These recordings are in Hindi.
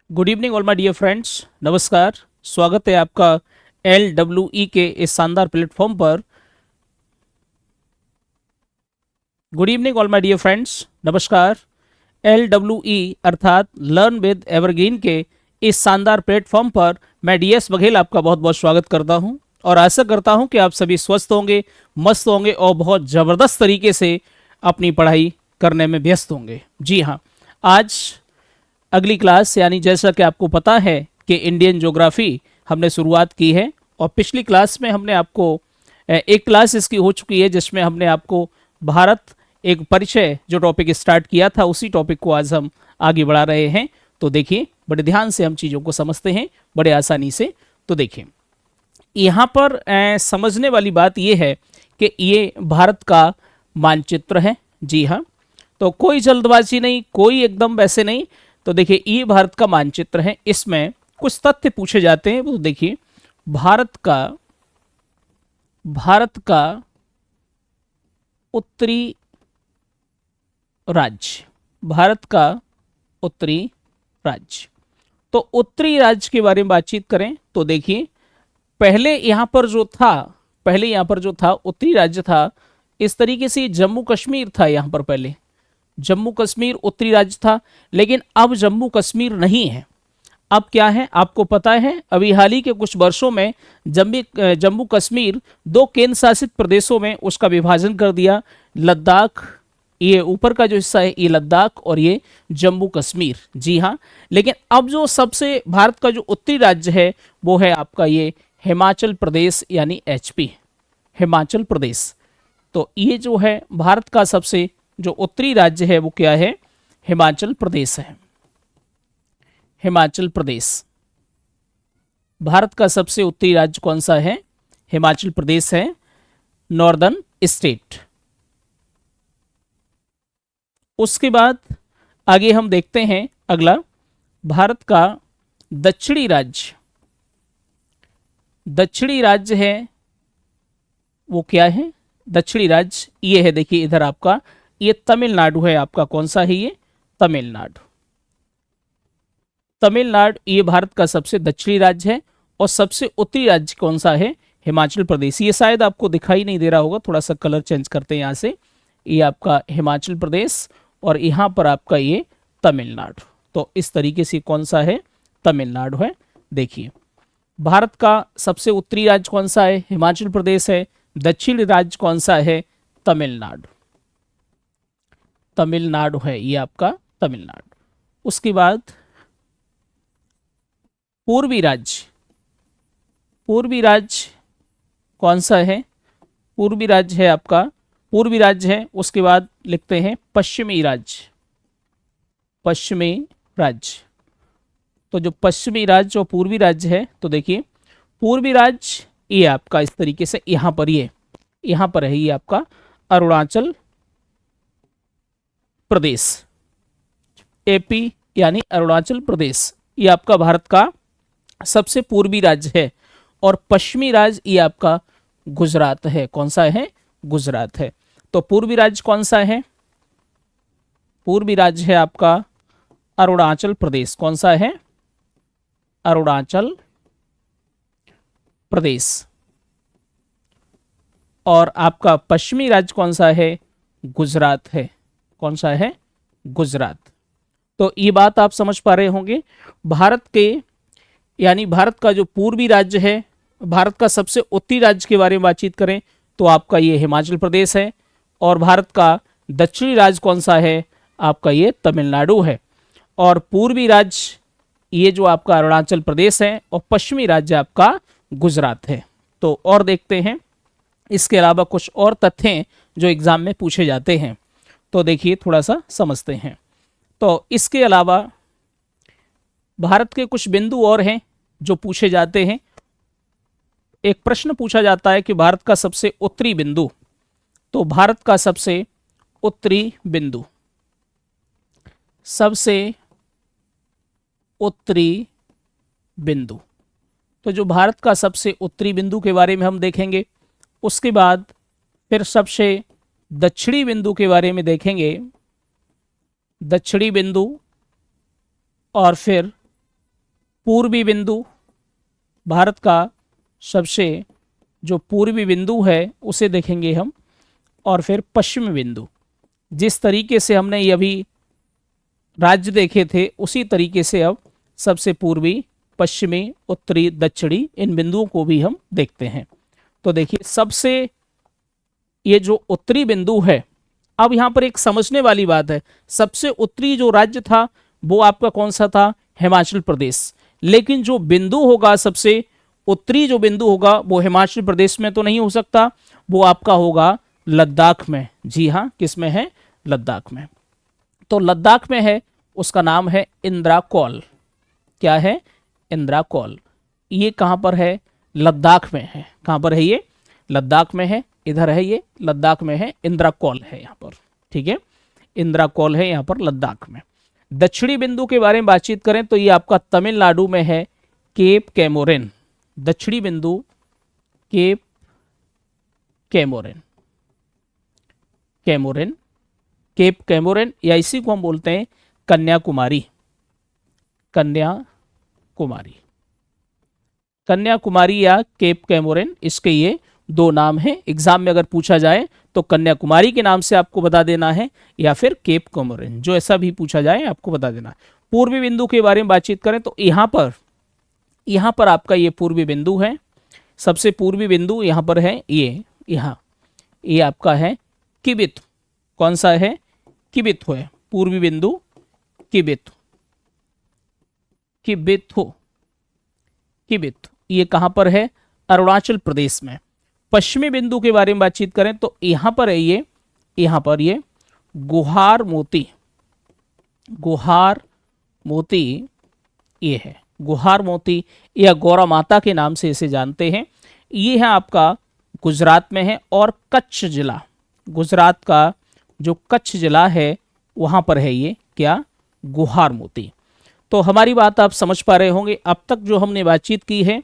Good evening all my dear friends. नमस्कार। स्वागत है आपका LWE के इस शानदार प्लेटफॉर्म पर। Good evening all my dear friends. नमस्कार। LWE अर्थात लर्न विद एवरग्रीन के इस शानदार प्लेटफॉर्म पर मैं DS बघेल आपका बहुत बहुत स्वागत करता हूं और आशा करता हूं कि आप सभी स्वस्थ होंगे, मस्त होंगे और बहुत ज़बरदस्त तरीके से अपनी पढ़ाई करने में व्यस्त होंगे। जी हाँ, आज अगली क्लास यानी जैसा कि आपको पता है कि इंडियन ज्योग्राफी हमने शुरुआत की है और पिछली क्लास में हमने आपको एक क्लास इसकी हो चुकी है जिसमें हमने आपको भारत एक परिचय जो टॉपिक स्टार्ट किया था उसी टॉपिक को आज हम आगे बढ़ा रहे हैं। तो देखिए, बड़े ध्यान से हम चीज़ों को समझते हैं बड़े आसानी से। तो देखिए, यहाँ पर समझने वाली बात यह है कि ये भारत का मानचित्र है। जी हाँ, तो कोई जल्दबाजी नहीं, कोई एकदम वैसे नहीं। तो देखिए, ये भारत का मानचित्र है, इसमें कुछ तथ्य पूछे जाते हैं। तो देखिए, भारत का उत्तरी राज्य, भारत का उत्तरी राज्य। तो उत्तरी राज्य के बारे में बातचीत करें तो देखिए, पहले यहाँ पर जो था उत्तरी राज्य था इस तरीके से। जम्मू कश्मीर था यहाँ पर, पहले जम्मू कश्मीर उत्तरी राज्य था, लेकिन अब जम्मू कश्मीर नहीं है। अब क्या है आपको पता है, अभी हाल ही के कुछ वर्षों में जम्मू कश्मीर दो केंद्र शासित प्रदेशों में उसका विभाजन कर दिया। लद्दाख, ये ऊपर का जो हिस्सा है ये लद्दाख और ये जम्मू कश्मीर। जी हाँ, लेकिन अब जो सबसे भारत का जो उत्तरी राज्य है वो है आपका ये हिमाचल प्रदेश यानी HP, हिमाचल प्रदेश। तो ये जो है भारत का सबसे जो उत्तरी राज्य है वो क्या है, हिमाचल प्रदेश है। हिमाचल प्रदेश भारत का सबसे उत्तरी राज्य कौन सा है, हिमाचल प्रदेश है, नॉर्दर्न स्टेट। उसके बाद आगे हम देखते हैं अगला, भारत का दक्षिणी राज्य है वो क्या है, दक्षिणी राज्य ये है। देखिए इधर आपका ये तमिलनाडु है, आपका कौन सा है ये, तमिलनाडु। ये भारत का सबसे दक्षिणी राज्य है और सबसे उत्तरी राज्य कौन सा है, हिमाचल प्रदेश। ये शायद आपको दिखाई नहीं दे रहा होगा, थोड़ा सा कलर चेंज करते हैं यहाँ से। ये आपका हिमाचल प्रदेश और यहाँ पर आपका ये तमिलनाडु। तो इस तरीके से कौन सा है, तमिलनाडु है। देखिए, भारत का सबसे उत्तरी राज्य कौन सा है, हिमाचल प्रदेश है। दक्षिणी राज्य कौन सा है, तमिलनाडु है, ये आपका तमिलनाडु। उसके बाद पूर्वी राज्य कौन सा है, पूर्वी राज्य है आपका, पूर्वी राज्य है। उसके बाद लिखते हैं पश्चिमी राज्य। तो जो पश्चिमी राज्य और पूर्वी राज्य है, तो देखिए पूर्वी राज्य ये आपका इस तरीके से यहाँ पर है ये आपका अरुणाचल प्रदेश, AP यानी अरुणाचल प्रदेश। ये आपका भारत का सबसे पूर्वी राज्य है और पश्चिमी राज्य ये आपका गुजरात है। कौन सा है, गुजरात है। तो पूर्वी राज्य कौन सा है, पूर्वी राज्य है आपका अरुणाचल प्रदेश। कौन सा है, अरुणाचल प्रदेश। और आपका पश्चिमी राज्य कौन सा है, गुजरात है। कौन सा है, गुजरात। तो ये बात आप समझ पा रहे होंगे। भारत का जो पूर्वी राज्य है, भारत का सबसे उत्तरी राज्य के बारे में बातचीत करें तो आपका ये हिमाचल प्रदेश है और भारत का दक्षिणी राज्य कौन सा है, आपका ये तमिलनाडु है। और पूर्वी राज्य ये जो आपका अरुणाचल प्रदेश है और पश्चिमी राज्य आपका गुजरात है। तो और देखते हैं इसके अलावा कुछ और तथ्य हैं जो एग्जाम में पूछे जाते हैं। तो देखिए थोड़ा सा समझते हैं। तो इसके अलावा भारत के कुछ बिंदु और हैं जो पूछे जाते हैं। एक प्रश्न पूछा जाता है कि भारत का सबसे उत्तरी बिंदु, तो भारत का सबसे उत्तरी बिंदु, तो जो भारत का सबसे उत्तरी बिंदु के बारे में हम देखेंगे। उसके बाद फिर सबसे दक्षिणी बिंदु के बारे में देखेंगे, दक्षिणी बिंदु, और फिर पूर्वी बिंदु, भारत का सबसे जो पूर्वी बिंदु है उसे देखेंगे हम, और फिर पश्चिमी बिंदु। जिस तरीके से हमने ये अभी राज्य देखे थे उसी तरीके से अब सबसे पूर्वी, पश्चिमी, उत्तरी, दक्षिणी इन बिंदुओं को भी हम देखते हैं। तो देखिए सबसे ये जो उत्तरी बिंदु है, अब यहाँ पर एक समझने वाली बात है, सबसे उत्तरी जो राज्य था वो आपका कौन सा था, हिमाचल प्रदेश। लेकिन जो बिंदु होगा, सबसे उत्तरी जो बिंदु होगा वो हिमाचल प्रदेश में तो नहीं हो सकता, वो आपका होगा लद्दाख में। जी हाँ, किस में है, लद्दाख में। तो लद्दाख में है, उसका नाम है इंद्राकोल। क्या है, इंद्राकोल। ये कहाँ पर है, लद्दाख में है। कहाँ पर है ये, लद्दाख में है, इधर है ये, लद्दाख में है, इंद्राकोल है यहाँ पर। ठीक है, इंद्राकोल है यहाँ पर लद्दाख में। दक्षिणी बिंदु के बारे में बातचीत करें तो ये आपका तमिलनाडु में है, केप कैमोरिन। दक्षिणी बिंदु Cape Comorin, Comorin, Cape Comorin, या इसी को हम बोलते हैं कन्याकुमारी। कन्याकुमारी, कन्याकुमारी या केप कैमोरिन, इसके ये दो नाम हैं। एग्जाम में अगर पूछा जाए तो कन्याकुमारी के नाम से आपको बता देना है, या फिर केप कैमोरिन, जो ऐसा भी पूछा जाए आपको बता देना है। पूर्वी बिंदु के बारे में बातचीत करें तो यहाँ पर आपका ये पूर्वी बिंदु है। सबसे पूर्वी बिंदु यहाँ पर है ये, यहाँ ये आपका है किबिथु। कौन सा है, किबिथु है पूर्वी बिंदु, किबिथु, किबिथु, किबिथु। ये कहाँ पर है, अरुणाचल प्रदेश में। पश्चिमी बिंदु के बारे में बातचीत करें तो यहाँ पर है ये, यहाँ पर ये गुहार मोती, गुहार मोती ये है, गुहार मोती या गौरा माता के नाम से इसे जानते हैं। ये है आपका गुजरात में है, और कच्छ जिला, गुजरात का जो कच्छ जिला है वहाँ पर है ये क्या, गुहार मोती। तो हमारी बात आप समझ पा रहे होंगे। अब तक जो हमने बातचीत की है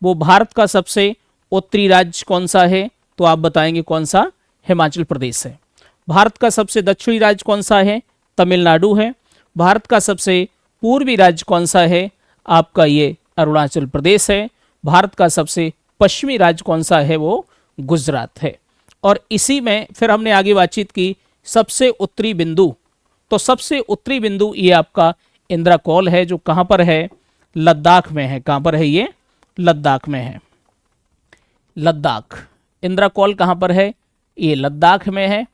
वो भारत का सबसे उत्तरी राज्य कौन सा है, तो आप बताएंगे कौन सा, हिमाचल प्रदेश है। भारत का सबसे दक्षिणी राज्य कौन सा है, तमिलनाडु है। भारत का सबसे पूर्वी राज्य कौन सा है, आपका ये अरुणाचल प्रदेश है। भारत का सबसे पश्चिमी राज्य कौन सा है, वो गुजरात है। और इसी में फिर हमने आगे बातचीत की सबसे उत्तरी बिंदु, तो सबसे उत्तरी बिंदु ये आपका इंद्राकोल है, जो कहाँ पर है, लद्दाख में है। कहाँ पर है ये, लद्दाख में है, लद्दाख। इंद्राकोल कहाँ पर है, ये लद्दाख में है।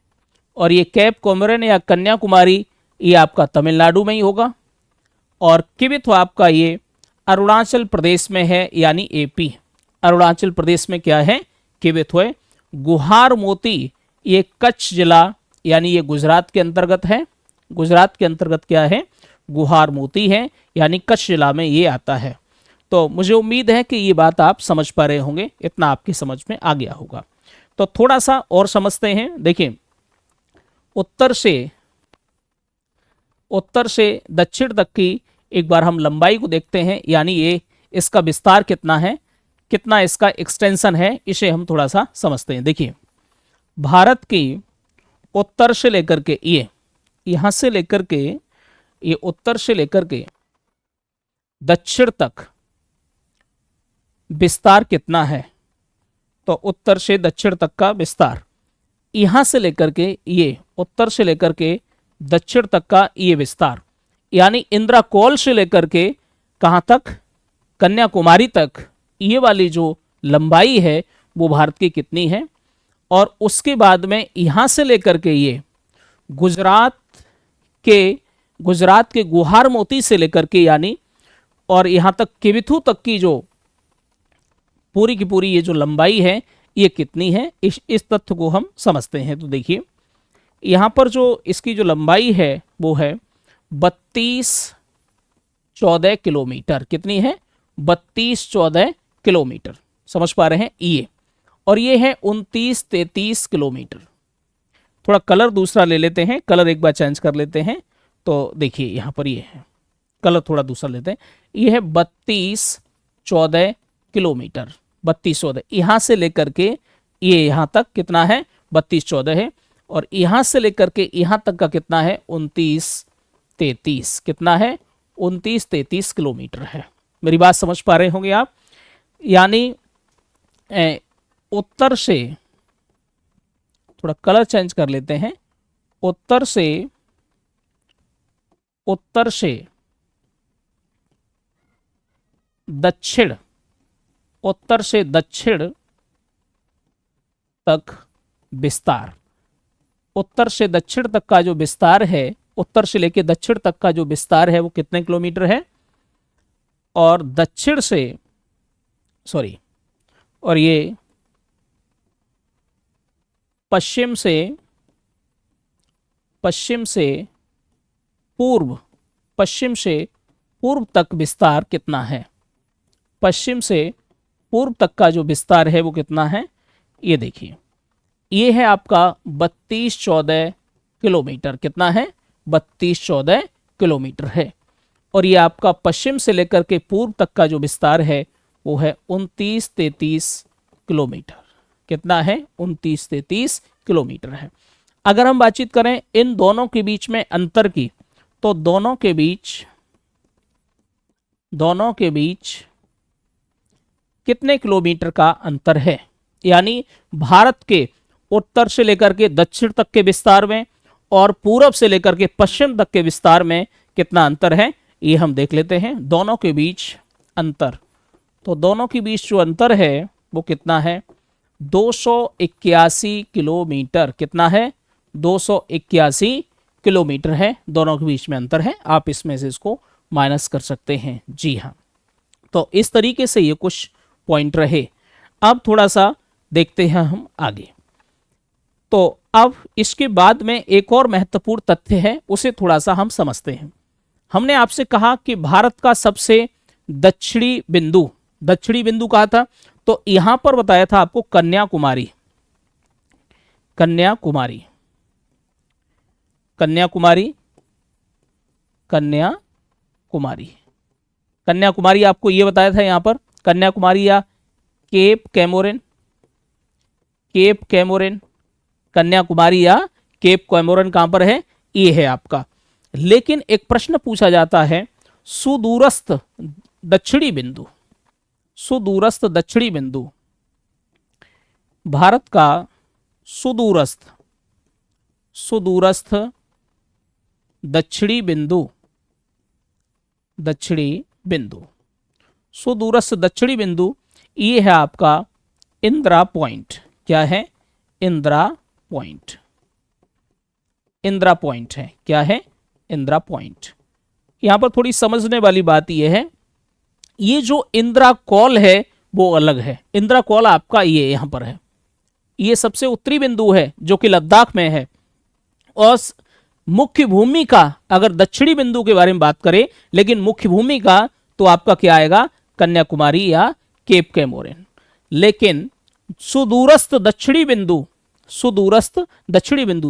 और ये केप कैमोरिन या कन्याकुमारी ये आपका तमिलनाडु में ही होगा। और किबिथु आपका ये अरुणाचल प्रदेश में है, यानी एपी। अरुणाचल प्रदेश में क्या है, किबिथु है। गुहार मोती ये कच्छ जिला, यानी ये गुजरात के अंतर्गत है। गुजरात के अंतर्गत क्या है, गुहार मोती है, यानी कच्छ जिला में ये आता है। तो मुझे उम्मीद है कि ये बात आप समझ पा रहे होंगे, इतना आपकी समझ में आ गया होगा। तो थोड़ा सा और समझते हैं। देखिए, उत्तर से दक्षिण तक की एक बार हम लंबाई को देखते हैं, यानी ये इसका विस्तार कितना है, कितना इसका एक्सटेंशन है, इसे हम थोड़ा सा समझते हैं। देखिए, भारत की उत्तर से लेकर के ये यहाँ से लेकर के ये उत्तर से लेकर के दक्षिण तक विस्तार कितना है, तो उत्तर से दक्षिण तक का विस्तार, यहाँ से लेकर के ये उत्तर से लेकर के दक्षिण तक का ये विस्तार, यानी इंद्राकोल से लेकर के कहाँ तक, कन्याकुमारी तक, ये वाली जो लंबाई है वो भारत की कितनी है। और उसके बाद में यहाँ से लेकर के ये गुजरात के गुहार मोती से लेकर के, यानी और यहाँ तक किबिथु तक की जो पूरी की पूरी ये जो लंबाई है ये कितनी है, इस तथ्य को हम समझते हैं। तो देखिए, यहाँ पर जो इसकी जो लंबाई है वो है 3214 किलोमीटर। कितनी है, 3214 किलोमीटर। समझ पा रहे हैं ये। और ये है 2933 किलोमीटर। थोड़ा कलर दूसरा ले लेते हैं, कलर एक बार चेंज कर लेते हैं। तो देखिए यहाँ पर ये है, कलर थोड़ा दूसरा लेते हैं। ये है 3214 किलोमीटर, 3214। यहाँ से लेकर के ये यहाँ तक कितना है, 3214 है। और यहाँ से लेकर के यहाँ तक का कितना है, 2933। कितना है, 2933 किलोमीटर है। मेरी बात समझ पा रहे होंगे आप। यानी उत्तर से, थोड़ा कलर चेंज कर लेते हैं, उत्तर से दक्षिण, उत्तर से दक्षिण तक विस्तार, उत्तर से दक्षिण तक का जो विस्तार है, उत्तर से लेकर दक्षिण तक का जो विस्तार है वो कितने किलोमीटर है, और दक्षिण से, सॉरी, और ये पश्चिम से पूर्व, पश्चिम से पूर्व तक विस्तार कितना है, पश्चिम से पूर्व तक का जो विस्तार है वो कितना है, ये देखिए, ये है आपका 3214 किलोमीटर। कितना है? 3214 किलोमीटर है। और ये आपका पश्चिम से लेकर के पूर्व तक का जो विस्तार है वो है 2933 किलोमीटर। कितना है? 2933 किलोमीटर है। अगर हम बातचीत करें इन दोनों के बीच में अंतर की, तो दोनों के बीच कितने किलोमीटर का अंतर है, यानी भारत के उत्तर से लेकर के दक्षिण तक के विस्तार में और पूरब से लेकर के पश्चिम तक के विस्तार में कितना अंतर है, ये हम देख लेते हैं। दोनों के बीच अंतर, तो दोनों के बीच जो अंतर है वो कितना है? 281 किलोमीटर। कितना है? 281 किलोमीटर है, दोनों के बीच में अंतर है। आप इसमें से इसको माइनस कर सकते हैं। जी हाँ, तो इस तरीके से ये कुछ पॉइंट रहे। अब थोड़ा सा देखते हैं हम आगे। तो अब इसके बाद में एक और महत्वपूर्ण तथ्य है, उसे थोड़ा सा हम समझते हैं। हमने आपसे कहा कि भारत का सबसे दक्षिणी बिंदु कहा था, तो यहां पर बताया था आपको कन्याकुमारी। कन्याकुमारी आपको ये बताया था, यहां पर कन्याकुमारी या केप कैमोरिन, कन्याकुमारी या केप कैमोरिन कहां पर है? ये है आपका। लेकिन एक प्रश्न पूछा जाता है, सुदूरस्थ दक्षिणी बिंदु, भारत का सुदूरस्थ दक्षिणी बिंदु, सुदूरस्थ दक्षिणी बिंदु, ये है आपका इंदिरा पॉइंट। क्या है? इंदिरा पॉइंट है। क्या है? इंदिरा पॉइंट। यहां पर थोड़ी समझने वाली बात यह है, ये जो इंदिरा कॉल है वो अलग है। इंदिरा कॉल आपका ये यहां पर है, ये सबसे उत्तरी बिंदु है जो कि लद्दाख में है। और मुख्य भूमि का अगर दक्षिणी बिंदु के बारे में बात करें, लेकिन मुख्य भूमि का तो आपका क्या आएगा? कन्याकुमारी या केप कैमोरिन। लेकिन सुदूरस्थ दक्षिणी बिंदु,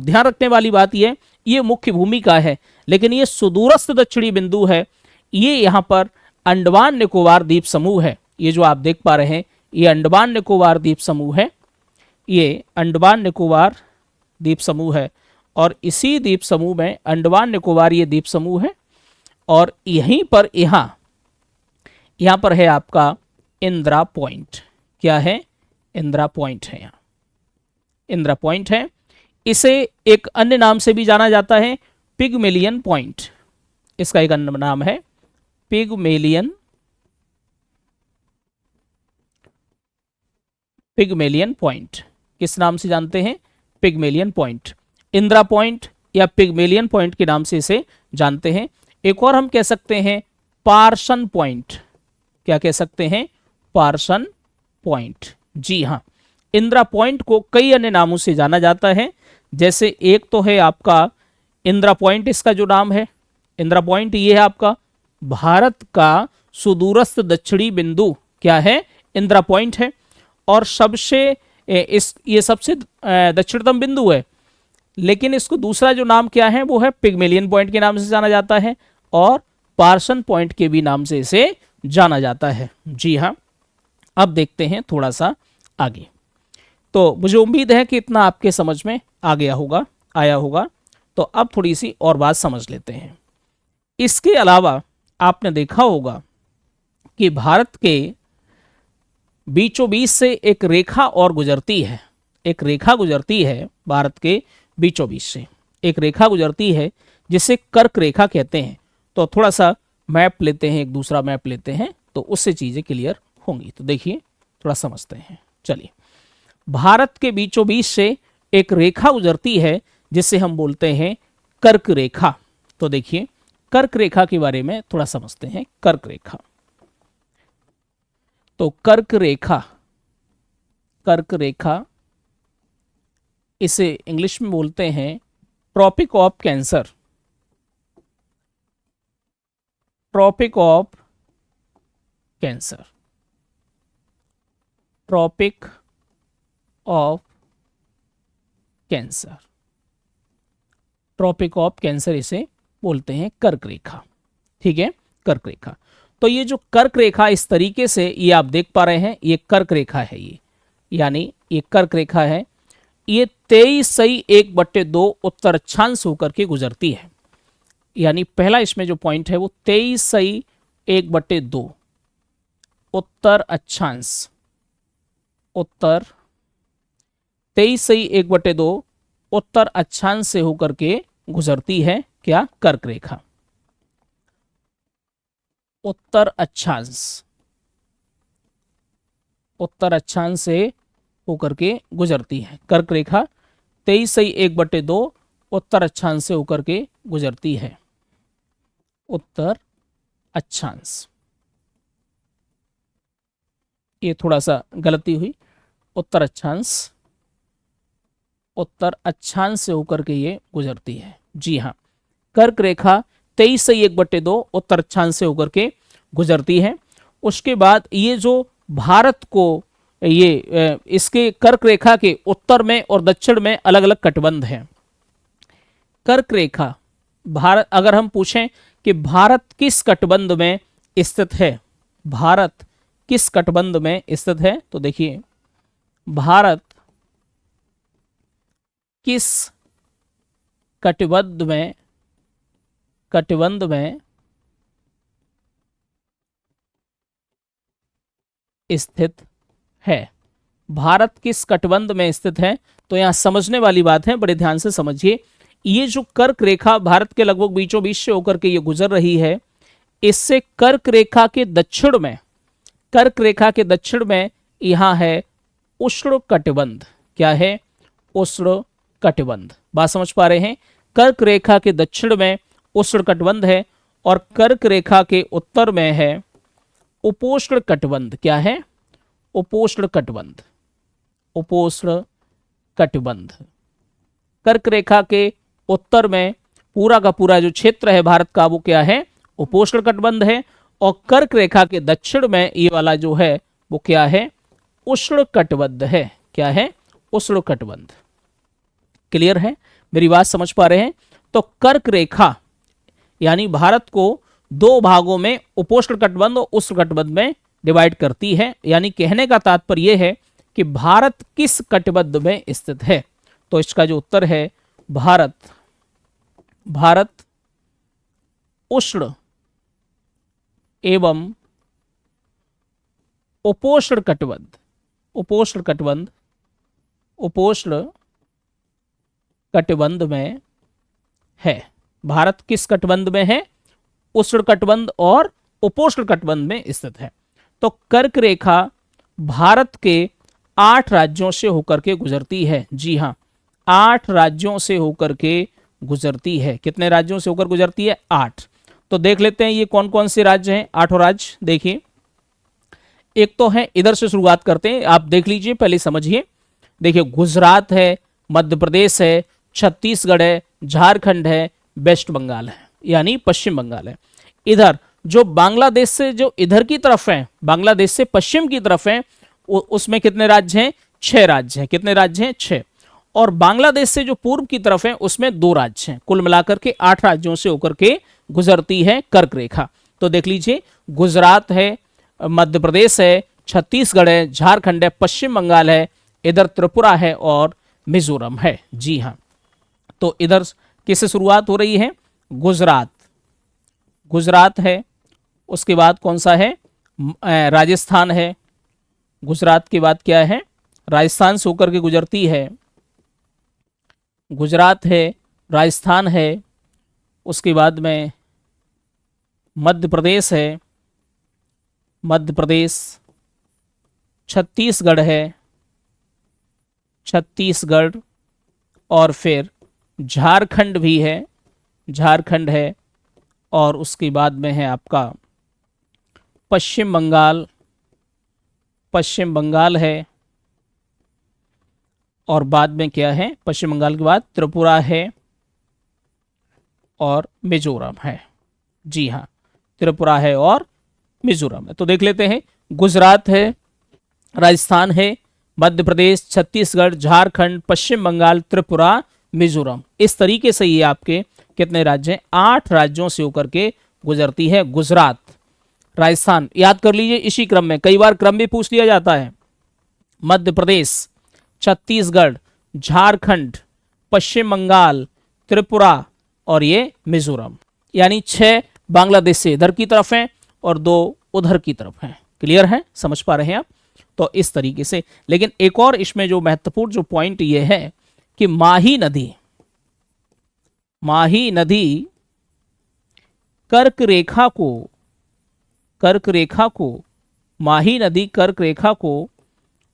ध्यान रखने वाली बात यह, ये मुख्य भूमि का है, लेकिन ये सुदूरस्थ दक्षिणी बिंदु है, ये यहां पर अंडमान निकोबार द्वीप समूह है। ये जो आप देख पा रहे हैं, ये अंडमान निकोबार द्वीप समूह है, ये अंडमान निकोबार द्वीप समूह है। और इसी द्वीप समूह में अंडमान निकोबार ये द्वीप समूह है। और यहीं पर यहां पर है आपका इंदिरा पॉइंट। क्या है? इंदिरा पॉइंट है। यहां इंदिरा पॉइंट है। इसे एक अन्य नाम से भी जाना जाता है, पिगमेलियन पॉइंट। इसका एक अन्य नाम है पिगमेलियन पॉइंट। किस नाम से जानते हैं? Pygmalion point. इंदिरा पॉइंट या पिगमेलियन पॉइंट के नाम से इसे जानते हैं। एक और हम कह सकते हैं पार्सन पॉइंट। क्या कह सकते हैं? Person point. जी हाँ, इंदिरा पॉइंट को कई अन्य नामों से जाना जाता है। जैसे एक तो है आपका इंदिरा पॉइंट, इसका जो नाम है इंदिरा पॉइंट, ये है आपका भारत का सुदूरस्थ दक्षिणी बिंदु। क्या है? इंदिरा पॉइंट है। और ये सबसे दक्षिणतम बिंदु है, लेकिन इसको दूसरा जो नाम क्या है वो है पिगमेलियन पॉइंट के नाम से जाना जाता है, और पार्सन पॉइंट के भी नाम से इसे जाना जाता है। जी हाँ, अब देखते हैं थोड़ा सा आगे। तो मुझे उम्मीद है कि इतना आपके समझ में आया होगा। तो अब थोड़ी सी और बात समझ लेते हैं। इसके अलावा आपने देखा होगा कि भारत के बीचों बीच से एक रेखा और गुजरती है, एक रेखा गुजरती है भारत के बीचों बीच से, एक रेखा गुजरती है जिसे कर्क रेखा कहते हैं। तो थोड़ा सा मैप लेते हैं, एक दूसरा मैप लेते हैं, तो उससे चीजें क्लियर होंगी। तो देखिए थोड़ा समझते हैं। चलिए, भारत के बीचों बीच से एक रेखा गुजरती है जिसे हम बोलते हैं कर्क रेखा। तो देखिए कर्क रेखा के बारे में थोड़ा समझते हैं। कर्क रेखा, तो कर्क रेखा, कर्क रेखा इसे इंग्लिश में बोलते हैं tropic of cancer, tropic of cancer, tropic of cancer, tropic of cancer इसे बोलते हैं कर्क रेखा। ठीक है, कर्क रेखा। तो ये जो कर्क रेखा इस तरीके से, ये आप देख पा रहे हैं, ये कर्क रेखा है, ये यानी ये कर्क रेखा है। ये 23/1/2 उत्तर अक्षांश होकर के गुजरती है। यानी पहला इसमें जो पॉइंट है वो 23/1/2 उत्तर अक्षांश, उत्तर 23/1/2 उत्तर अक्षांश से होकर के गुजरती है। क्या? कर्क रेखा। उत्तर अक्षांश, उत्तर अक्षांश से होकर के गुजरती है कर्क रेखा। 23/1/2 उत्तर अक्षांश से होकर के गुजरती है। उत्तर अक्षांश, ये थोड़ा सा गलती हुई, उत्तर अक्षांश, उत्तर अक्षांश से होकर के ये गुजरती है। जी हाँ, कर्क रेखा 23/1/2 उत्तर अक्षांश से होकर के गुजरती है। उसके बाद ये जो भारत को, ये इसके कर्क रेखा के उत्तर में और दक्षिण में अलग अलग कटबंध हैं। कर्क रेखा भारत, अगर हम पूछें कि भारत किस कटबंध में स्थित है, भारत किस कटबंध में स्थित है, तो देखिए भारत किस कटिबंध में, कटिबंध में स्थित है, भारत किस कटबंध में स्थित है। तो यहां समझने वाली बात है, बड़े ध्यान से समझिए। ये जो कर्क रेखा भारत के लगभग बीचों बीच से होकर के ये गुजर रही है, इससे कर्क रेखा के दक्षिण में, कर्क रेखा के दक्षिण में यहां है उष्ण कटिबंध। क्या है? उष्ण कटिबंध। बात समझ पा रहे हैं? कर्क रेखा के दक्षिण में उष्ण कटिबंध है और कर्क रेखा के उत्तर में है उपोष्ण कटिबंध। क्या है? उपोष्ण कटिबंध, उपोष्ण कटिबंध। कर्क रेखा के उत्तर में पूरा का पूरा जो क्षेत्र है भारत का, वो क्या है? उपोष्ण कटिबंध है। और कर्क रेखा के दक्षिण में ये वाला जो है वो क्या है? उष्ण कटिबंध है। क्या है? उष्ण कटिबंध। क्लियर है? मेरी बात समझ पा रहे हैं? तो कर्क रेखा यानी भारत को दो भागों में, उपोष्ण कटिबंध और उष्ण कटिबंध में डिवाइड करती है। यानी कहने का तात्पर्य यह है कि भारत किस कटिबंध में स्थित है। तो इसका जो उत्तर है भारत, भारत उष्ण एवं उपोष्ण कटिबंध, उपोष्ण कटिबंध, उपोष्ण कटिबंध में है। भारत किस कटिबंध में है? उष्ण कटिबंध और उपोष्ण कटिबंध में स्थित है। तो कर्क रेखा भारत के 8 राज्यों से होकर के गुजरती है। जी हाँ, 8 राज्यों से होकर के गुजरती है। कितने राज्यों से होकर गुजरती है? 8। तो देख लेते हैं ये कौन कौन से राज्य हैं। 8 राज्य देखिए, एक तो है, इधर से शुरुआत करते हैं, आप देख लीजिए, पहले समझिए। देखिए गुजरात है, मध्य प्रदेश है, छत्तीसगढ़ है, झारखंड है, वेस्ट बंगाल है, यानी पश्चिम बंगाल है। इधर जो बांग्लादेश से जो इधर की तरफ है, बांग्लादेश से पश्चिम की तरफ है, उसमें कितने राज्य हैं? 6 राज्य हैं। कितने राज्य हैं? 6। और बांग्लादेश से जो पूर्व की तरफ है उसमें 2 राज्य हैं। कुल मिलाकर के 8 राज्यों से होकर के गुजरती है कर्क रेखा। तो देख लीजिए, गुजरात है, मध्य प्रदेश है, छत्तीसगढ़ है, झारखंड है, पश्चिम बंगाल है, इधर त्रिपुरा है और मिजोरम है। जी हाँ, तो इधर किससे शुरुआत हो रही है? गुजरात, गुजरात है। उसके बाद कौन सा है? राजस्थान है, गुजरात के बाद क्या है, राजस्थान से होकर के गुजरती है, गुजरात है, राजस्थान है, उसके बाद में मध्य प्रदेश है, मध्य प्रदेश, छत्तीसगढ़ है, छत्तीसगढ़, और फिर झारखंड भी है, झारखंड है, और उसके बाद में है आपका पश्चिम बंगाल, पश्चिम बंगाल है, और बाद में क्या है, पश्चिम बंगाल के बाद त्रिपुरा है और मिजोरम है। जी हाँ, त्रिपुरा है और मिजोरम है। तो देख लेते हैं, गुजरात है, राजस्थान है, मध्य प्रदेश, छत्तीसगढ़, झारखंड, पश्चिम बंगाल, त्रिपुरा, मिजोरम। इस तरीके से ये आपके कितने राज्य हैं, 8 राज्यों से होकर के गुजरती है गुजरात। राजस्थान याद कर लीजिए इसी क्रम में, कई बार क्रम भी पूछ लिया जाता है। मध्य प्रदेश, छत्तीसगढ़, झारखंड, पश्चिम बंगाल, त्रिपुरा और ये मिजोरम, यानी 6 बांग्लादेश से इधर की तरफ हैं और 2 उधर की तरफ हैं। क्लियर है, समझ पा रहे हैं आप? तो इस तरीके से। लेकिन एक और इसमें जो महत्वपूर्ण जो पॉइंट ये है कि माही नदी, माही नदी कर्क रेखा को, कर्क रेखा को, माही नदी कर्क रेखा को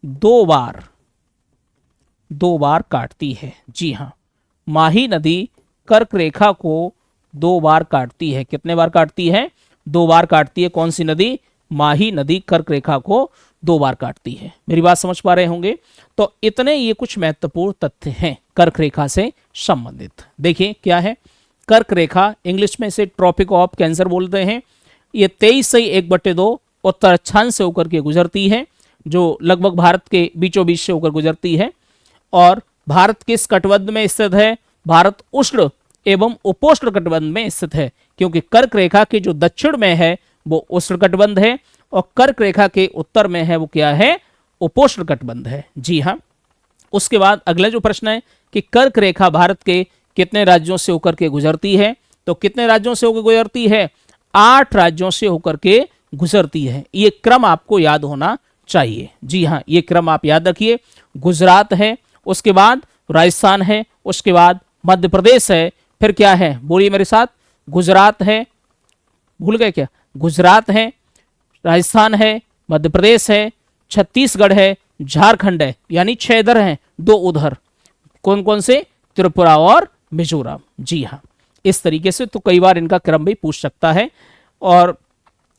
2 बार काटती है। जी हाँ, माही नदी कर्क रेखा को 2 बार काटती है। कितने बार काटती है? 2 बार काटती है। कौन सी नदी? माही नदी कर्क रेखा को 2 बार काटती है। मेरी बात समझ पा रहे होंगे? तो इतने ये कुछ महत्वपूर्ण तथ्य हैं कर्क रेखा से संबंधित। देखिए क्या है कर्क रेखा, इंग्लिश में इसे ट्रॉपिक ऑफ कैंसर बोलते हैं। ये 23 से 1/2 उत्तर अक्षांश से होकर के गुजरती है, जो लगभग भारत के बीचों बीच से होकर गुजरती है। और भारत किस कटिबंध में स्थित है? भारत उष्ण एवं उपोष्ण कटिबंध में स्थित है, क्योंकि कर्क रेखा के जो दक्षिण में है वो उष्ण कटिबंध है और कर्क रेखा के उत्तर में है वो क्या है? उपोष्ण कटिबंध है। जी हाँ। उसके बाद अगला जो प्रश्न है कि कर्क रेखा भारत के कितने राज्यों से होकर के गुजरती है? तो कितने राज्यों से होकर गुजरती है? 8 राज्यों से होकर के गुजरती है। ये क्रम आपको याद होना चाहिए। जी हाँ, ये क्रम आप याद रखिए। गुजरात है, उसके बाद राजस्थान है, उसके बाद मध्य प्रदेश है, फिर क्या है? बोलिए मेरे साथ। गुजरात है, भूल गए क्या? गुजरात है, राजस्थान है, मध्य प्रदेश है, छत्तीसगढ़ है, झारखंड है, यानी 6 इधर हैं, 2 उधर। कौन कौन से? त्रिपुरा और मिजोरम। जी हाँ, इस तरीके से तो कई बार इनका क्रम भी पूछ सकता है। और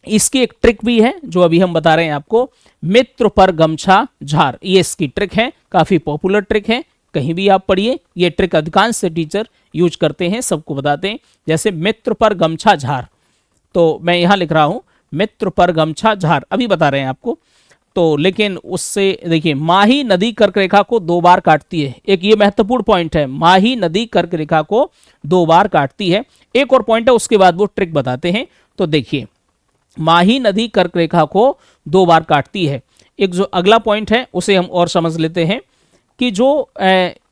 इसकी एक ट्रिक भी है जो अभी हम बता रहे हैं आपको, मित्र पर गमछा झार। ये इसकी ट्रिक है, काफी पॉपुलर ट्रिक है, कहीं भी आप पढ़िए। ये ट्रिक अधिकांश से टीचर यूज करते हैं, सबको बताते हैं। जैसे मित्र पर गमछा झार, तो मैं यहां लिख रहा हूं मित्र पर गमछा झार, अभी बता रहे हैं आपको। तो लेकिन उससे देखिए, माही नदी कर्क रेखा को 2 बार काटती है। एक ये महत्वपूर्ण पॉइंट है, माही नदी कर्क रेखा को 2 बार काटती है। एक और पॉइंट है, उसके बाद वो ट्रिक बताते हैं। तो देखिए, माही नदी कर्क रेखा को 2 बार काटती है। एक जो अगला पॉइंट है उसे हम और समझ लेते हैं कि जो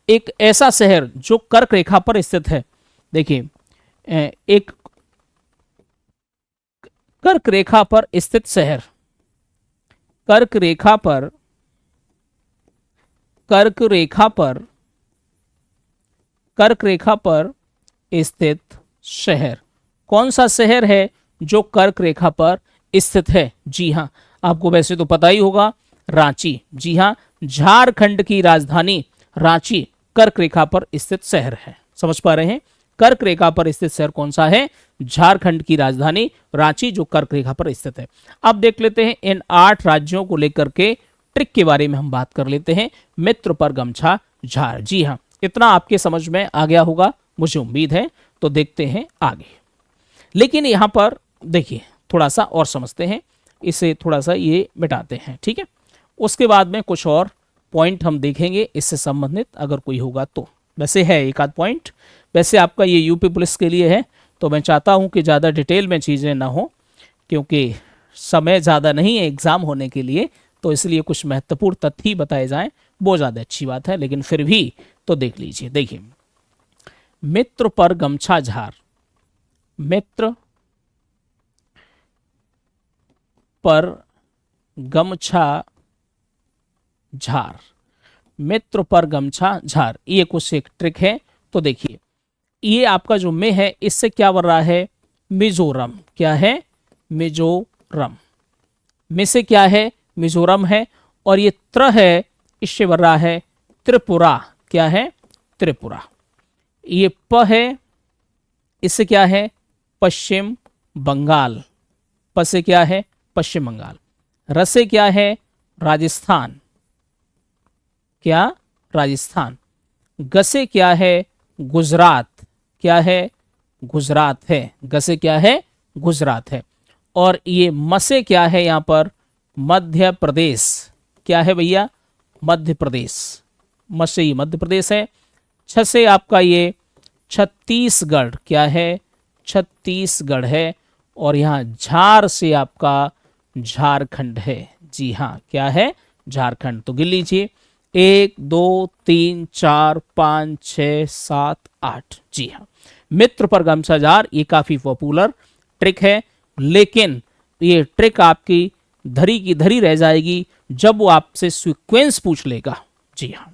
एक ऐसा शहर जो कर्क रेखा पर स्थित है, देखिए एक कर्क रेखा पर स्थित शहर, कर्क रेखा पर, कर्क रेखा पर, कर्क रेखा पर स्थित शहर, कौन सा शहर है जो कर्क रेखा पर स्थित है? जी हां, आपको वैसे तो पता ही होगा, रांची। जी हां, झारखंड की राजधानी रांची कर्क रेखा पर स्थित शहर है। समझ पा रहे हैं? कर्क रेखा पर स्थित शहर कौन सा है? झारखंड की राजधानी रांची, जो कर्क रेखा पर स्थित है। अब देख लेते हैं इन 8 राज्यों को लेकर के ट्रिक के बारे में हम बात कर लेते हैं। मित्र पर गमछा झार। जी हाँ, इतना आपके समझ में आ गया होगा, मुझे उम्मीद है। तो देखते हैं आगे। लेकिन यहां पर देखिए, थोड़ा सा और समझते हैं, इसे थोड़ा सा ये मिटाते हैं, ठीक है। उसके बाद में कुछ और पॉइंट हम देखेंगे इससे संबंधित, अगर कोई होगा तो। वैसे है एक आध पॉइंट, वैसे आपका ये यूपी पुलिस के लिए है, तो मैं चाहता हूं कि ज़्यादा डिटेल में चीज़ें ना हो, क्योंकि समय ज़्यादा नहीं है एग्ज़ाम होने के लिए, तो इसलिए कुछ महत्वपूर्ण तथ्य बताए जाएं, वो ज़्यादा अच्छी बात है। लेकिन फिर भी तो देख लीजिए। देखिए, मित्र पर गमछा झार, मित्र पर गमछा झार, मित्र पर गमछा झार, ये कुछ एक ट्रिक है। तो देखिए ये आपका जो में है इससे क्या बन रहा है, मिजोरम। क्या है, मिजोरम। में से क्या है, मिजोरम है। और ये त्र है, इससे बन रहा है त्रिपुरा। क्या है, त्रिपुरा। ये प है, इससे क्या है, पश्चिम बंगाल। प से क्या है, पश्चिम बंगाल। र से क्या है, राजस्थान। क्या, राजस्थान। ग से क्या है, गुजरात। क्या है, गुजरात है। ग से क्या है, गुजरात है। और ये म से क्या है, यहां पर मध्य प्रदेश। क्या है भैया, मध्य प्रदेश। म से ये मध्य प्रदेश है। छ से आपका ये छत्तीसगढ़। क्या है, छत्तीसगढ़ है। और यहाँ झार से आपका झारखंड है। जी हाँ, क्या है, झारखंड। तो गिन लीजिए 1 2 3 4 5 6 7 8। जी हाँ, मित्र पर गमछा झार, ये काफी पॉपुलर ट्रिक है। लेकिन ये ट्रिक आपकी धरी की धरी रह जाएगी जब वो आपसे सीक्वेंस पूछ लेगा। जी हाँ,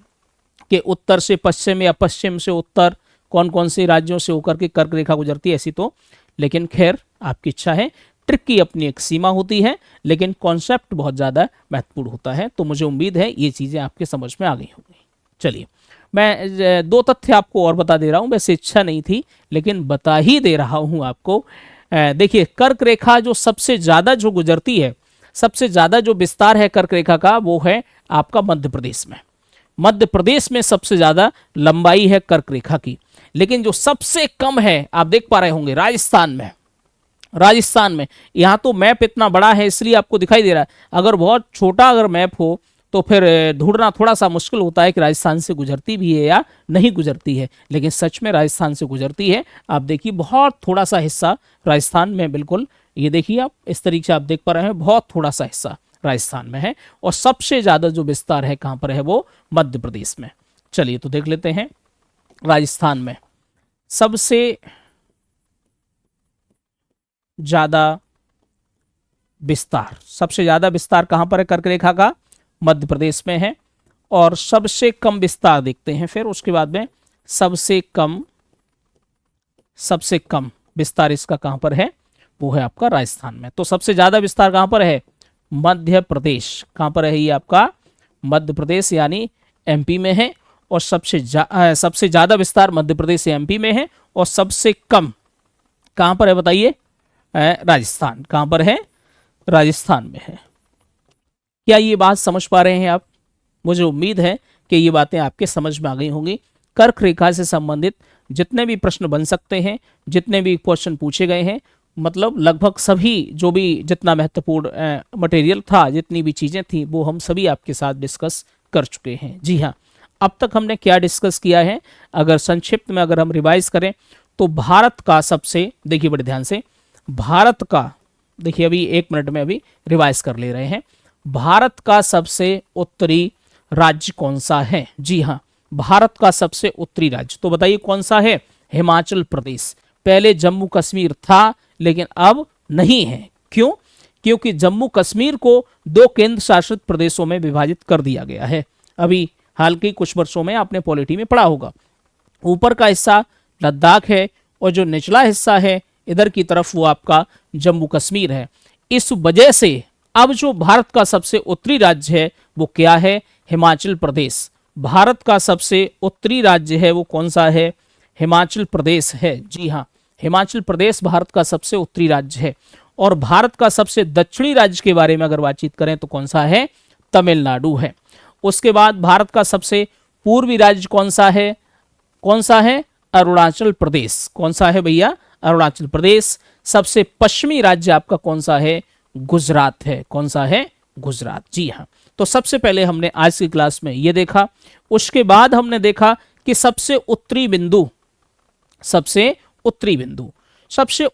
कि उत्तर से पश्चिम या पश्चिम से उत्तर कौन कौन से राज्यों से होकर के कर्क रेखा गुजरती है, ऐसी तो। लेकिन खैर आपकी इच्छा है, ट्रिक की अपनी एक सीमा होती है, लेकिन कॉन्सेप्ट बहुत ज़्यादा महत्वपूर्ण होता है। तो मुझे उम्मीद है ये चीज़ें आपके समझ में आ गई होंगी। चलिए मैं 2 तथ्य आपको और बता दे रहा हूँ। वैसे इच्छा नहीं थी लेकिन बता ही दे रहा हूँ आपको। देखिए कर्क रेखा जो सबसे ज़्यादा जो गुजरती है, सबसे ज़्यादा जो विस्तार है कर्क रेखा का, वो है आपका मध्य प्रदेश में। मध्य प्रदेश में सबसे ज़्यादा लंबाई है कर्क रेखा की। लेकिन जो सबसे कम है, आप देख पा रहे होंगे, राजस्थान में। राजस्थान में यहाँ तो मैप इतना बड़ा है इसलिए आपको दिखाई दे रहा है। अगर बहुत छोटा अगर मैप हो तो फिर ढूंढना थोड़ा सा मुश्किल होता है कि राजस्थान से गुजरती भी है या नहीं गुजरती है। लेकिन सच में राजस्थान से गुजरती है। आप देखिए बहुत थोड़ा सा हिस्सा राजस्थान में, बिल्कुल ये देखिए आप इस तरीके से आप देख पा रहे हैं, बहुत थोड़ा सा हिस्सा राजस्थान में है। और सबसे ज़्यादा जो विस्तार है कहाँ पर है, वो मध्य प्रदेश में। चलिए तो देख लेते हैं राजस्थान में सबसे ज़्यादा विस्तार, सबसे ज़्यादा विस्तार कहाँ पर है कर्क रेखा का, मध्य प्रदेश में है। और सबसे कम विस्तार देखते हैं फिर उसके बाद में, सबसे कम विस्तार इसका कहाँ पर है, वो है आपका राजस्थान में। तो सबसे ज़्यादा विस्तार कहाँ पर है, मध्य प्रदेश। कहाँ पर है ये आपका, मध्य प्रदेश यानी एमपी में है। और सबसे ज़्यादा विस्तार मध्य प्रदेश से एमपी में है। और सबसे कम कहाँ पर है बताइए, राजस्थान। कहाँ पर है, राजस्थान में है। क्या ये बात समझ पा रहे हैं आप? मुझे उम्मीद है कि ये बातें आपके समझ में आ गई होंगी। कर्क रेखा से संबंधित जितने भी प्रश्न बन सकते हैं, जितने भी क्वेश्चन पूछे गए हैं, मतलब लगभग सभी जो भी जितना महत्वपूर्ण मटेरियल था, जितनी भी चीज़ें थी, वो हम सभी आपके साथ डिस्कस कर चुके हैं। जी हाँ, अब तक हमने क्या डिस्कस किया है, अगर संक्षिप्त में अगर हम रिवाइज करें तो भारत का सबसे, देखिए बड़े ध्यान से, भारत का, देखिए अभी 1 मिनट में अभी रिवाइज कर ले रहे हैं। भारत का सबसे उत्तरी राज्य कौन सा है? जी हाँ, भारत का सबसे उत्तरी राज्य, तो बताइए कौन सा है? हिमाचल प्रदेश। पहले जम्मू कश्मीर था लेकिन अब नहीं है। क्यों? क्योंकि जम्मू कश्मीर को 2 केंद्र शासित प्रदेशों में विभाजित कर दिया गया है। अभी हाल के कुछ वर्षों में आपने पॉलिटी में पढ़ा होगा। ऊपर का हिस्सा लद्दाख है और जो निचला हिस्सा है इधर की तरफ वो आपका जम्मू कश्मीर है। इस वजह से अब जो भारत का सबसे उत्तरी राज्य है वो क्या है? हिमाचल प्रदेश। भारत का सबसे उत्तरी राज्य है वो कौन सा है? हिमाचल प्रदेश है। जी हाँ, हिमाचल प्रदेश भारत का सबसे उत्तरी राज्य है। और भारत का सबसे दक्षिणी राज्य के बारे में अगर बातचीत करें तो कौन सा है? तमिलनाडु है। उसके बाद भारत का सबसे पूर्वी राज्य कौन सा है? कौन सा है? अरुणाचल प्रदेश। कौन सा है भैया? अरुणाचल प्रदेश। सबसे पश्चिमी राज्य आपका कौन सा है? गुजरात है। कौन सा है? गुजरात। जी हाँ, तो सबसे पहले हमने आज की क्लास में ये देखा। उसके बाद हमने देखा कि सबसे उत्तरी बिंदु सबसे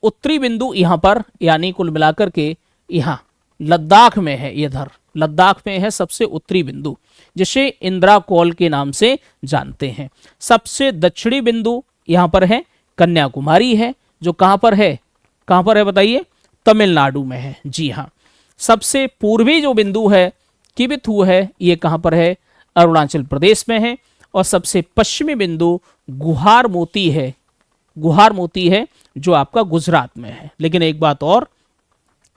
उत्तरी बिंदु यहां पर, यानी कुल मिलाकर के यहाँ लद्दाख में है। इधर लद्दाख में है सबसे उत्तरी बिंदु, जिसे इंदिरा कॉल के नाम से जानते हैं। सबसे दक्षिणी बिंदु यहां पर है कन्याकुमारी है, जो कहां पर है? कहां पर है बताइए? तमिलनाडु में है। जी हाँ, सबसे पूर्वी जो बिंदु है किबिथु है, ये कहां पर है? अरुणाचल प्रदेश में है। और सबसे पश्चिमी बिंदु गुहार मोती है, गुहार मोती है जो आपका गुजरात में है। लेकिन एक बात और,